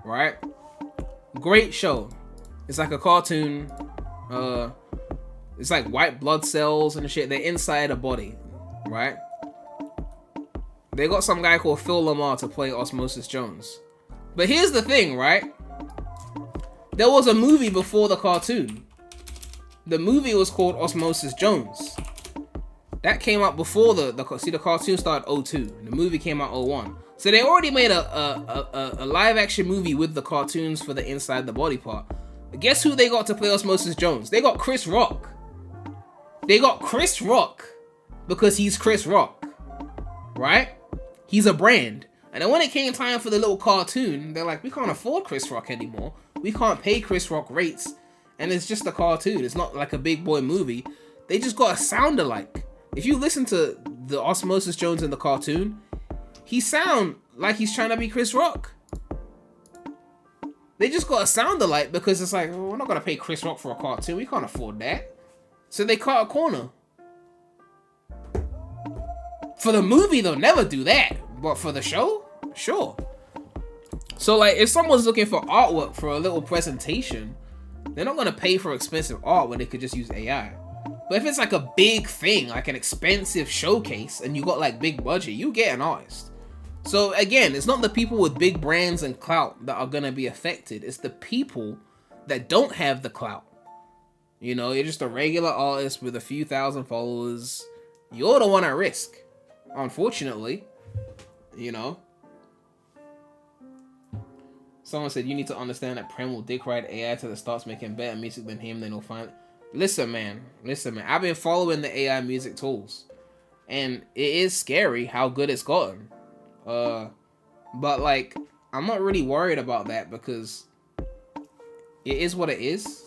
S1: Right? Great show. It's like a cartoon. It's like white blood cells and shit. They're inside a body. Right? They got some guy called Phil Lamar to play Osmosis Jones. But here's the thing, right? There was a movie before the cartoon. The movie was called Osmosis Jones. That came out before the cartoon started 02. The movie came out 01. So they already made a live action movie with the cartoons for the inside the body part. Guess who they got to play Osmosis Jones? They got Chris Rock. They got Chris Rock because he's Chris Rock, right? He's a brand. And then when it came time for the little cartoon, they're like, we can't afford Chris Rock anymore. We can't pay Chris Rock rates. And it's just a cartoon. It's not like a big boy movie. They just got a sound alike. If you listen to the Osmosis Jones in the cartoon, he sound like he's trying to be Chris Rock. They just got a sound alike because it's like, we're not going to pay Chris Rock for a cartoon. We can't afford that. So they cut a corner. For the movie, they'll never do that. But for the show, sure. So like, if someone's looking for artwork for a little presentation, they're not going to pay for expensive art when they could just use AI. But if it's like a big thing, like an expensive showcase, and you got like big budget, you get an artist. So again, it's not the people with big brands and clout that are gonna be affected. It's the people that don't have the clout. You know, you're just a regular artist with a few thousand followers. You're the one at risk, unfortunately. You know. Someone said you need to understand that Prem will dick ride AI till it starts making better music than him, then he'll find. Listen, man. I've been following the AI music tools, and it is scary how good it's gotten. But like, I'm not really worried about that because it is what it is.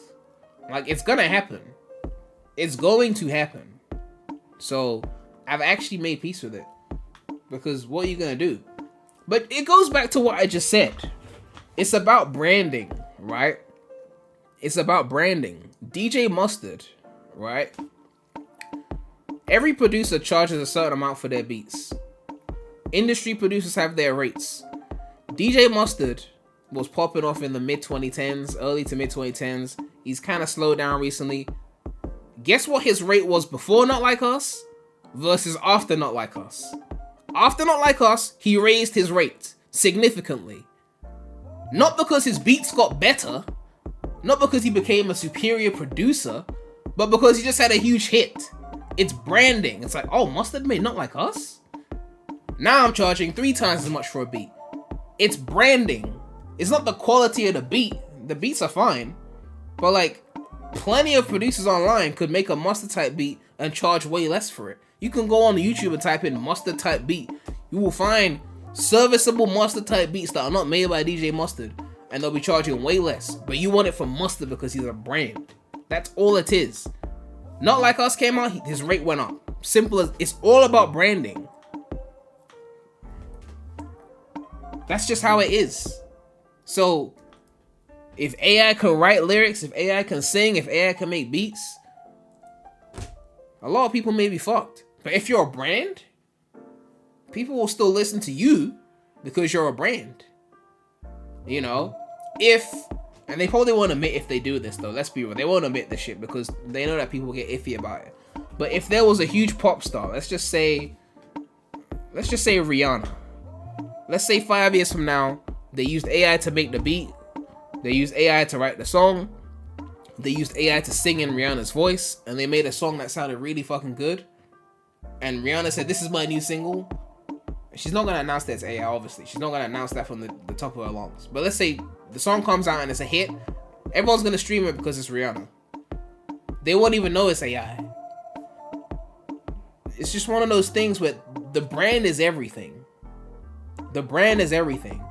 S1: Like, it's gonna happen. It's going to happen. So I've actually made peace with it because what are you gonna do? But it goes back to what I just said. It's about branding, right? It's about branding. DJ Mustard, right? Every producer charges a certain amount for their beats. Industry producers have their rates. DJ Mustard was popping off in the mid-2010s, early to mid-2010s. He's kind of slowed down recently. Guess what his rate was before Not Like Us versus after Not Like Us? After Not Like Us, he raised his rate significantly. Not because his beats got better, not because he became a superior producer, but because he just had a huge hit. It's branding. It's like, oh, Mustard made Not Like Us? Now I'm charging 3 times as much for a beat. It's branding. It's not the quality of the beat. The beats are fine. But like, plenty of producers online could make a Mustard type beat and charge way less for it. You can go on YouTube and type in Mustard type beat. You will find serviceable Mustard type beats that are not made by DJ Mustard, and they'll be charging way less. But you want it from Mustard because he's a brand. That's all it is. Not Like Us came out, his rate went up. Simple as, it's all about branding. That's just how it is. So, if AI can write lyrics, if AI can sing, if AI can make beats, a lot of people may be fucked. But if you're a brand, people will still listen to you because you're a brand. You know? And they probably won't admit if they do this though, let's be real. They won't admit this shit because they know that people get iffy about it. But if there was a huge pop star, let's just say Rihanna. Let's say 5 years from now, they used AI to make the beat. They used AI to write the song. They used AI to sing in Rihanna's voice. And they made a song that sounded really fucking good. And Rihanna said, this is my new single. She's not going to announce that it's AI, obviously. She's not going to announce that from the top of her lungs. But let's say the song comes out and it's a hit. Everyone's going to stream it because it's Rihanna. They won't even know it's AI. It's just one of those things where the brand is everything. The brand is everything.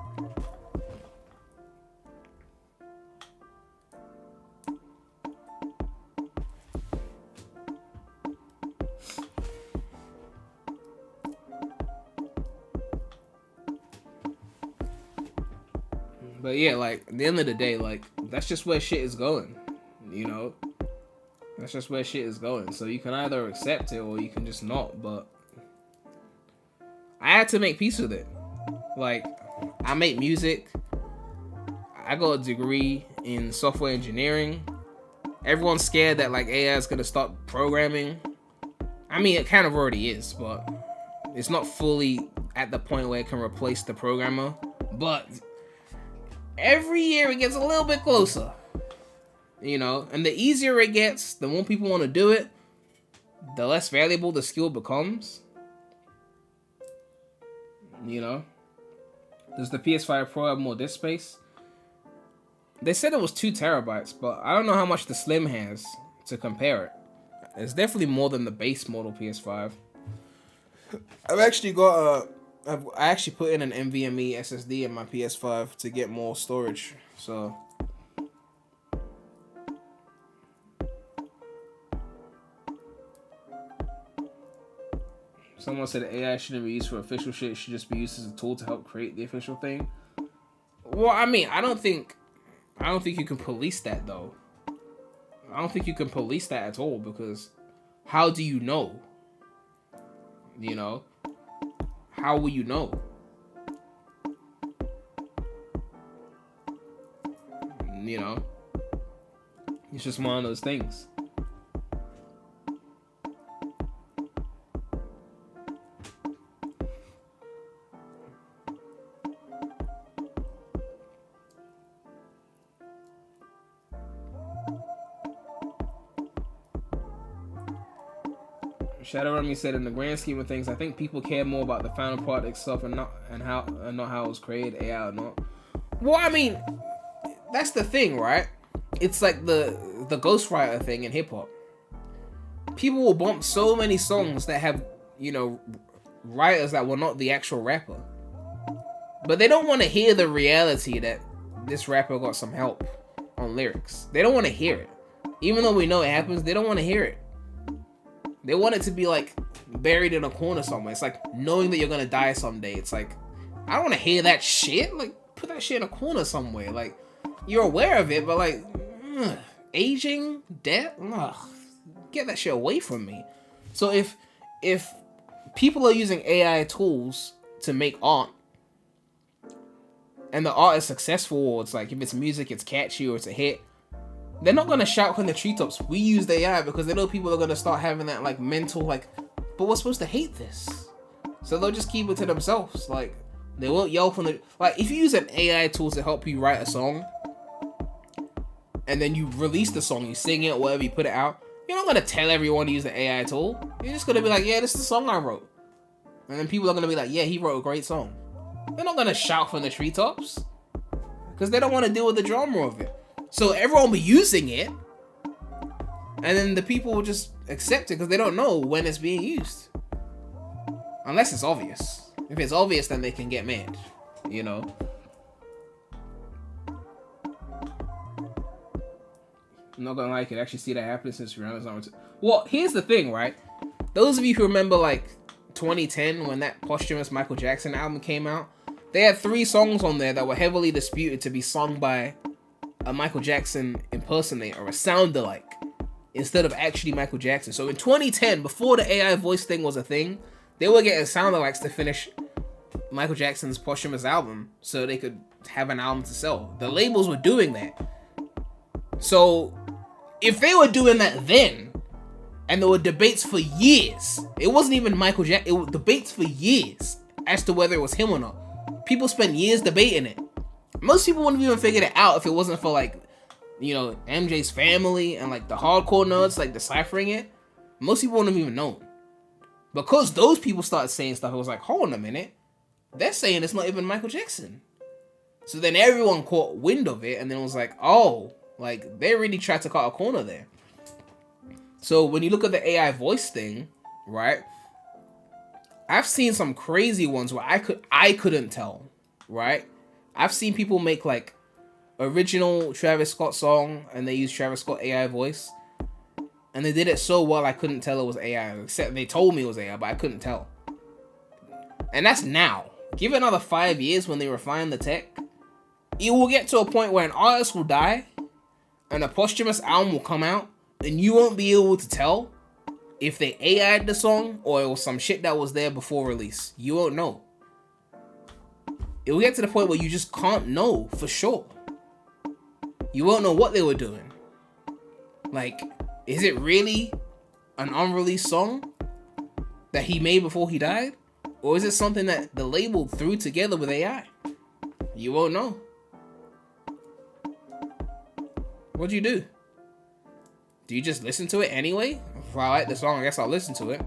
S1: But yeah, like, at the end of the day, like, that's just where shit is going, you know? That's just where shit is going. So you can either accept it or you can just not, but I had to make peace with it. Like, I make music. I got a degree in software engineering. Everyone's scared that, like, AI is going to start programming. I mean, it kind of already is, but it's not fully at the point where it can replace the programmer, but every year it gets a little bit closer, you know, and the easier it gets, the more people want to do it, the less valuable the skill becomes, you know. Does the PS5 Pro have more disk space? They said it was 2 terabytes, but I don't know how much the Slim has to compare it. It's definitely more than the base model PS5. I've actually got I actually put in an NVMe SSD in my PS5 to get more storage. So someone said AI shouldn't be used for official shit. It should just be used as a tool to help create the official thing. Well, I mean, I don't think you can police that though. I don't think you can police that at all, because how do you know? You know? How will you know? You know? It's just one of those things. Shadowrunner said, in the grand scheme of things, I think people care more about the final product itself and not how it was created, AI or not. Well, I mean, that's the thing, right? It's like the ghostwriter thing in hip hop. People will bump so many songs that have, you know, writers that were not the actual rapper, but they don't want to hear the reality that this rapper got some help on lyrics. They don't want to hear it, even though we know it happens. They don't want to hear it. They want it to be like buried in a corner somewhere. It's like knowing that you're gonna die someday. It's like, I don't want to hear that shit. Like, put that shit in a corner somewhere. Like, you're aware of it, but like, aging, death, get that shit away from me. So if people are using AI tools to make art, and the art is successful, or it's like, if it's music, it's catchy, or it's a hit, they're not gonna shout from the treetops, we used AI, because they know people are gonna start having that like mental like, but we're supposed to hate this. So they'll just keep it to themselves. Like, they won't yell from the, like, if you use an AI tool to help you write a song, and then you release the song, you sing it, whatever, you put it out, you're not gonna tell everyone to use the AI tool. You're just gonna be like, yeah, this is the song I wrote. And then people are gonna be like, yeah, he wrote a great song. They're not gonna shout from the treetops, because they don't want to deal with the drama of it. So everyone will be using it, and then the people will just accept it because they don't know when it's being used. Unless it's obvious. If it's obvious, then they can get mad, you know? I'm not gonna lie, I could actually see that happening since Rihanna's not. Well, here's the thing, right? Those of you who remember, like, 2010, when that posthumous Michael Jackson album came out, they had 3 songs on there that were heavily disputed to be sung by a Michael Jackson impersonator or a sound-alike instead of actually Michael Jackson. So in 2010, before the AI voice thing was a thing, they were getting sound-alikes to finish Michael Jackson's posthumous album so they could have an album to sell. The labels were doing that. So if they were doing that then, and there were debates for years, it wasn't even Michael Jackson, it was debates for years as to whether it was him or not. People spent years debating it. Most people wouldn't even figured it out if it wasn't for, like, you know, MJ's family and like the hardcore nerds like deciphering it. Most people wouldn't have even known. Because those people started saying stuff, it was like, hold on a minute, they're saying it's not even Michael Jackson. So then everyone caught wind of it, and then it was like, oh, like, they really tried to cut a corner there. So when you look at the AI voice thing, right, I've seen some crazy ones where I couldn't tell, right? I've seen people make like original Travis Scott song and they use Travis Scott AI voice, and they did it so well I couldn't tell it was AI, except they told me it was AI, but I couldn't tell. And that's now. Give it another 5 years when they refine the tech, it will get to a point where an artist will die and a posthumous album will come out and you won't be able to tell if they AI'd the song or it was some shit that was there before release. You won't know. It will get to the point where you just can't know for sure. You won't know what they were doing. Like, is it really an unreleased song that he made before he died? Or is it something that the label threw together with AI? You won't know. What'd you do? Do you just listen to it anyway? If I like the song, I guess I'll listen to it.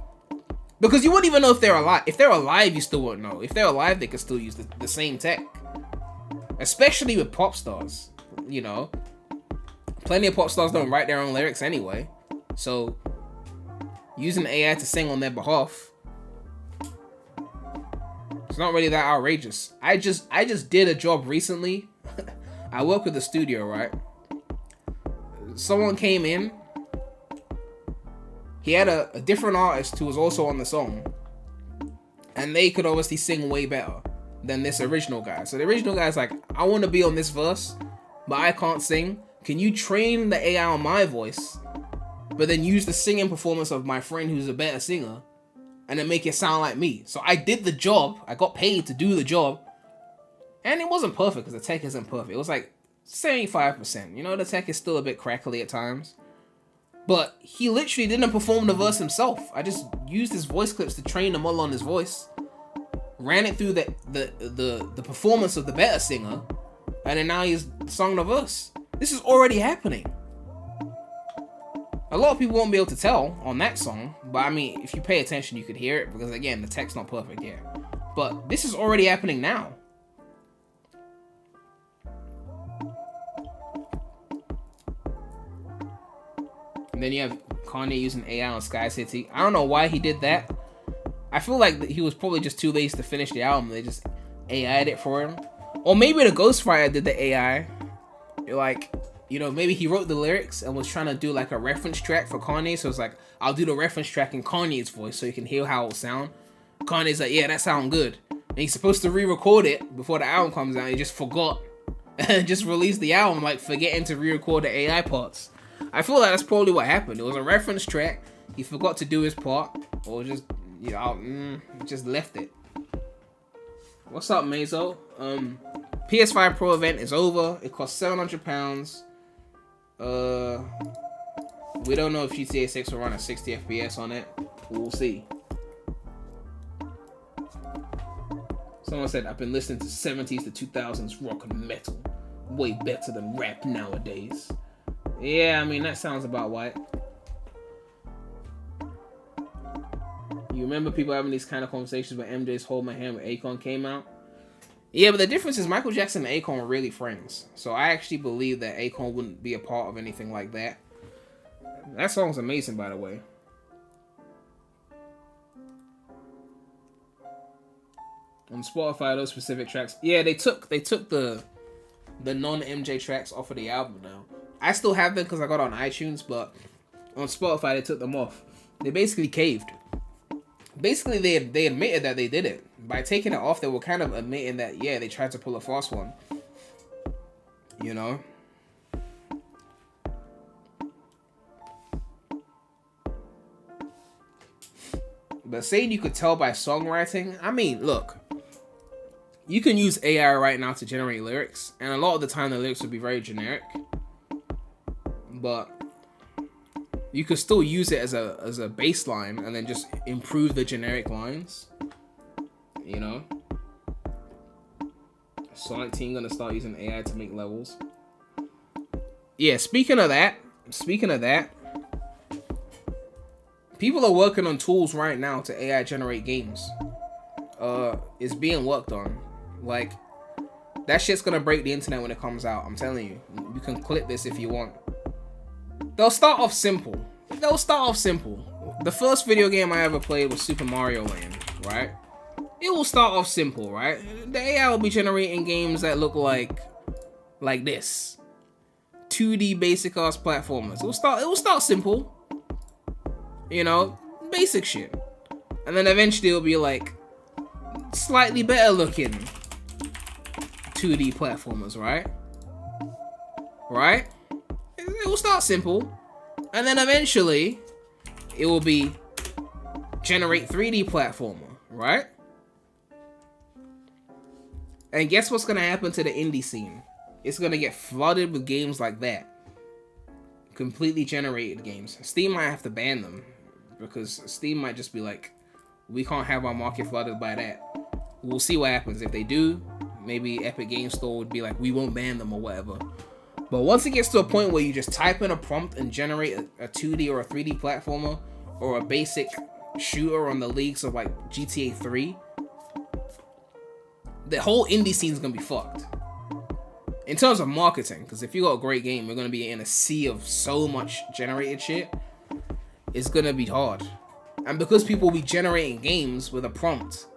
S1: Because you wouldn't even know if they're alive. If they're alive, you still won't know. If they're alive, they could still use the same tech. Especially with pop stars, you know. Plenty of pop stars don't write their own lyrics anyway. So, using AI to sing on their behalf, it's not really that outrageous. I just did a job recently. I work with the studio, right? Someone came in. He had a different artist who was also on the song. And they could obviously sing way better than this original guy. So the original guy's like, I want to be on this verse, but I can't sing. Can you train the AI on my voice, but then use the singing performance of my friend who's a better singer, and then make it sound like me? So I did the job. I got paid to do the job. And it wasn't perfect because the tech isn't perfect. It was like 75%. You know, the tech is still a bit crackly at times. But he literally didn't perform the verse himself. I just used his voice clips to train them all on his voice. Ran it through the performance of the better singer. And then now he's sung the verse. This is already happening. A lot of people won't be able to tell on that song. But I mean, if you pay attention, you could hear it. Because again, the tech's not perfect yet. But this is already happening now. And then you have Kanye using AI on Sky City. I don't know why he did that. I feel like he was probably just too lazy to finish the album. They just AI'd it for him. Or maybe the Ghostwriter did the AI. Like, you know, maybe he wrote the lyrics and was trying to do like a reference track for Kanye. So it's like, I'll do the reference track in Kanye's voice so you can hear how it'll sound. Kanye's like, yeah, that sounds good. And he's supposed to re-record it before the album comes out. He just forgot. And just released the album, like forgetting to re-record the AI parts. I feel like that's probably what happened. It was a reference track. He forgot to do his part. Or just, you know, just left it. What's up, Mazo? PS5 Pro event is over. It costs £700. We don't know if GTA 6 will run at 60 FPS on it. We'll see. Someone said, I've been listening to 70s to 2000s rock and metal. Way better than rap nowadays. Yeah, I mean, that sounds about right. You remember people having these kind of conversations when MJ's Hold My Hand with Akon came out? Yeah, but the difference is Michael Jackson and Akon were really friends. So I actually believe that Akon wouldn't be a part of anything like that. That song's amazing, by the way. On Spotify, those specific tracks. Yeah, they took the non-MJ tracks off of the album now. I still have them because I got on iTunes, but on Spotify they took them off. They basically caved. Basically, they admitted that they did it. By taking it off, they were kind of admitting that, yeah, they tried to pull a fast one. You know? But saying you could tell by songwriting, I mean, look. You can use AI right now to generate lyrics, and a lot of the time the lyrics will be very generic. But you could still use it as a baseline and then just improve the generic lines. You know? Sonic Team gonna start using AI to make levels. Yeah, speaking of that, people are working on tools right now to AI generate games. It's being worked on. Like, that shit's gonna break the internet when it comes out. I'm telling you. You can clip this if you want. They'll start off simple. The first video game I ever played was Super Mario Land, right? It will start off simple, right? The AI will be generating games that look like this. 2D basic ass platformers. It will start simple. You know, basic shit. And then eventually it'll be like slightly better looking 2D platformers, right? Right? It will start simple. And then eventually it will be generate 3D platformer, right? And guess what's gonna happen to the indie scene? It's gonna get flooded with games like that. Completely generated games. Steam might have to ban them. Because Steam might just be like, we can't have our market flooded by that. We'll see what happens. If they do, maybe Epic Game Store would be like, we won't ban them or whatever. But once it gets to a point where you just type in a prompt and generate a 2D or a 3D platformer or a basic shooter on the leagues of like GTA 3, the whole indie scene is gonna be fucked. In terms of marketing, because if you got a great game, you're gonna be in a sea of so much generated shit. It's gonna be hard. And because people will be generating games with a prompt,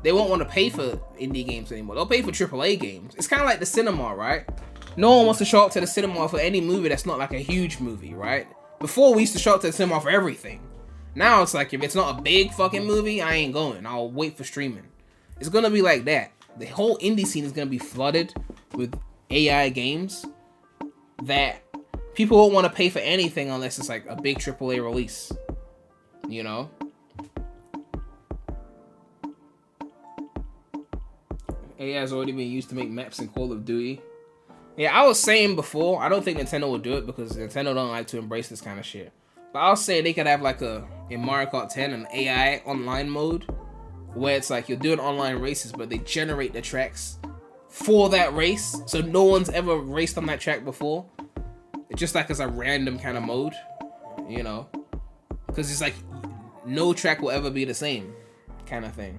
S1: they won't want to pay for indie games anymore. They'll pay for AAA games. It's kind of like the cinema, right? No one wants to show up to the cinema for any movie that's not like a huge movie, right? Before, we used to show up to the cinema for everything. Now it's like, if it's not a big fucking movie, I ain't going. I'll wait for streaming. It's gonna be like that. The whole indie scene is gonna be flooded with AI games that people won't want to pay for anything unless it's like a big AAA release. You know? AI has already been used to make maps in Call of Duty. Yeah, I was saying before, I don't think Nintendo will do it because Nintendo don't like to embrace this kind of shit. But I was saying they could have like in Mario Kart 10, an AI online mode where it's like you're doing online races, but they generate the tracks for that race. So no one's ever raced on that track before. It's just like as a random kind of mode, you know? Because it's like no track will ever be the same kind of thing.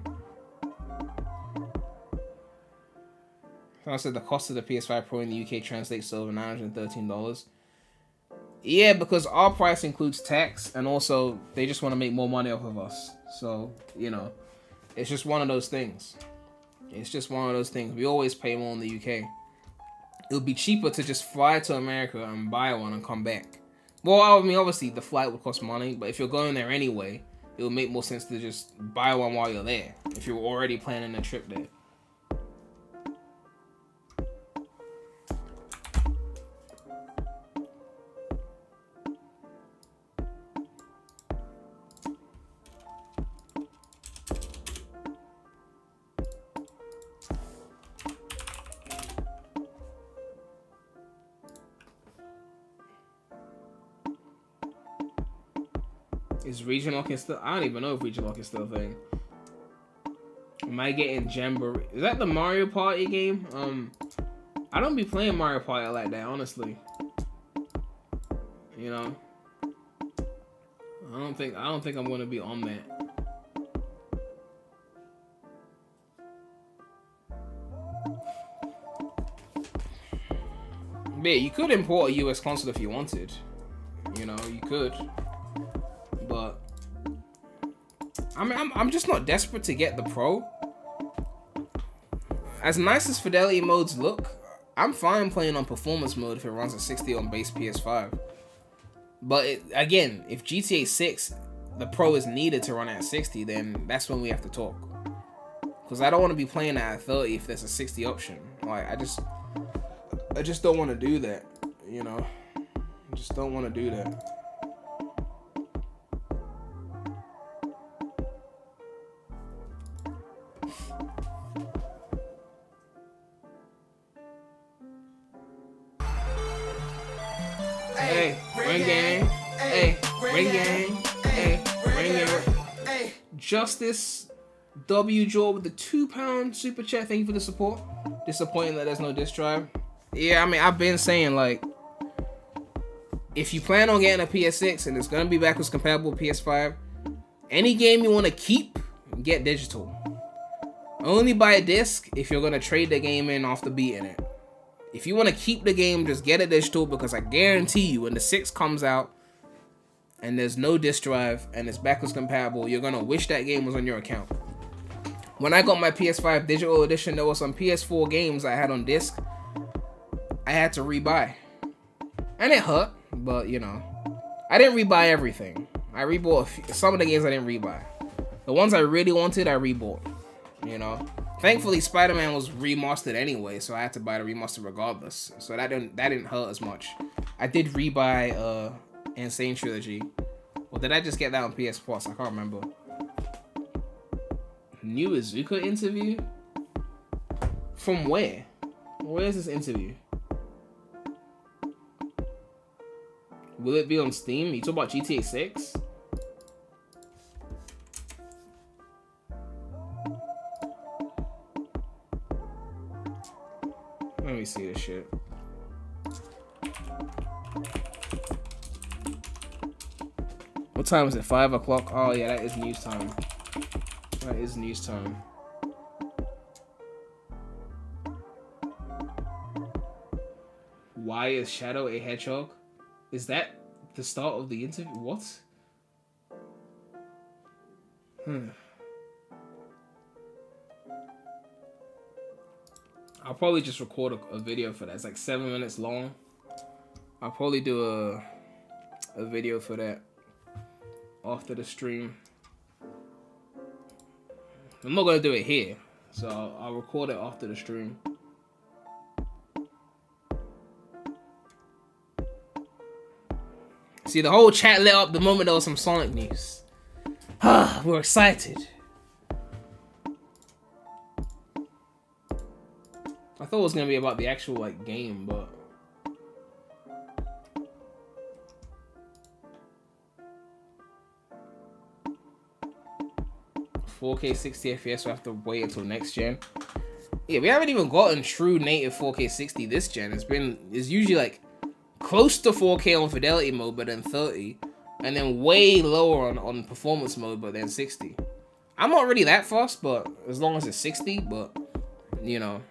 S1: I said the cost of the PS5 Pro in the UK translates to over $913. Yeah, because our price includes tax, and also they just want to make more money off of us. So, you know, it's just one of those things. It's just one of those things. We always pay more in the UK. It would be cheaper to just fly to America and buy one and come back. Well, I mean, obviously the flight would cost money, but if you're going there anyway, it would make more sense to just buy one while you're there, if you're already planning a trip there. Is regional lock still? I don't even know if regional lock is still a thing. Am I getting Jamboree? Is that the Mario Party game? I don't be playing Mario Party like that, honestly. You know, I don't think I'm gonna be on that. But yeah, you could import a US console if you wanted. You know, you could. But I mean, I'm just not desperate to get the Pro. As nice as fidelity modes look, I'm fine playing on performance mode if it runs at 60 on base PS5. But again, if GTA 6, the Pro is needed to run at 60, then that's when we have to talk. Because I don't want to be playing at 30 if there's a 60 option. Like, I just don't want to do that, you know? I just don't want to do that. Hey, ring gang. Hey, ring gang. Hey, ring gang. Justice W Jaw with the £2 super chat. Thank you for the support. Disappointing that there's no disc drive. Yeah, I mean, I've been saying, like, if you plan on getting a PS6 and it's gonna be backwards compatible with PS5, any game you want to keep, get digital. Only buy a disc if you're gonna trade the game in off the beat in it. If you want to keep the game, just get it digital, because I guarantee you when the 6 comes out and there's no disc drive and it's backwards compatible, you're going to wish that game was on your account. When I got my PS5 digital edition, there were some PS4 games I had on disc I had to rebuy. And it hurt, but you know, I didn't rebuy everything. I rebought some of the games I didn't rebuy. The ones I really wanted, I rebought, you know. Thankfully, Spider-Man was remastered anyway, so I had to buy the remaster regardless. So that didn't hurt as much. I did rebuy Insane Trilogy. Or did I just get that on PS Plus? I can't remember. New Izuka interview? From where? Where is this interview? Will it be on Steam? You talk about GTA 6? shit. What time is it? 5 o'clock? Oh yeah, that is news time. That is news time. Why is Shadow a hedgehog? Is that the start of the interview? What? I'll probably just record a video for that. It's like 7 minutes long. I'll probably do a video for that after the stream. I'm not gonna do it here, so I'll record it after the stream. See, the whole chat lit up the moment there was some Sonic news. We're excited. I thought it was gonna be about the actual like game, but 4K 60 FPS, we have to wait until next gen. Yeah, we haven't even gotten true native 4K 60 this gen. It's usually like close to 4K on fidelity mode, but then 30, and then way lower on performance mode, but then 60. I'm not really that fast, but as long as it's 60, but you know.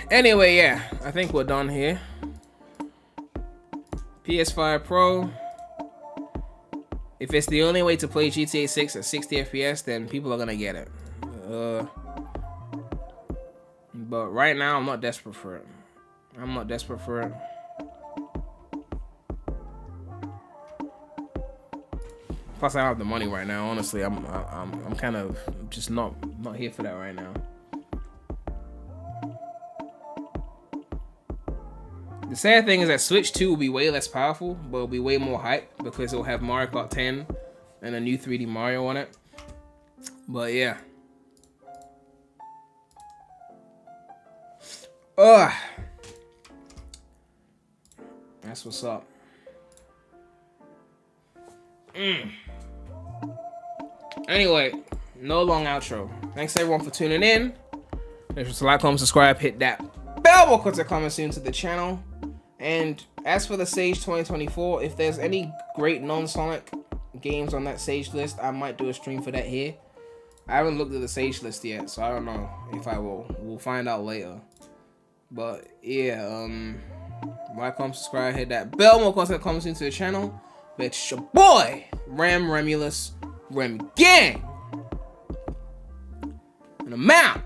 S1: Anyway, yeah, I think we're done here. PS5 Pro. If it's the only way to play GTA 6 at 60 FPS, then people are gonna get it. But right now, I'm not desperate for it. I'm not desperate for it. Plus, I don't have the money right now. Honestly, I'm kind of just not here for that right now. The sad thing is that Switch 2 will be way less powerful, but it'll be way more hype because it'll have Mario Kart 10 and a new 3D Mario on it. But yeah. That's what's up. Anyway, no long outro. Thanks everyone for tuning in. Make sure to like, comment, subscribe, hit that bell because they're coming soon to the channel. And as for the Sage 2024, if there's any great non-Sonic games on that Sage list, I might do a stream for that here. I haven't looked at the Sage list yet, so I don't know if I will. We'll find out later. But yeah, like, comment, subscribe, hit that bell, more content coming soon to the channel. But it's your boy, PREMulous, Rem Gang. And I'm out.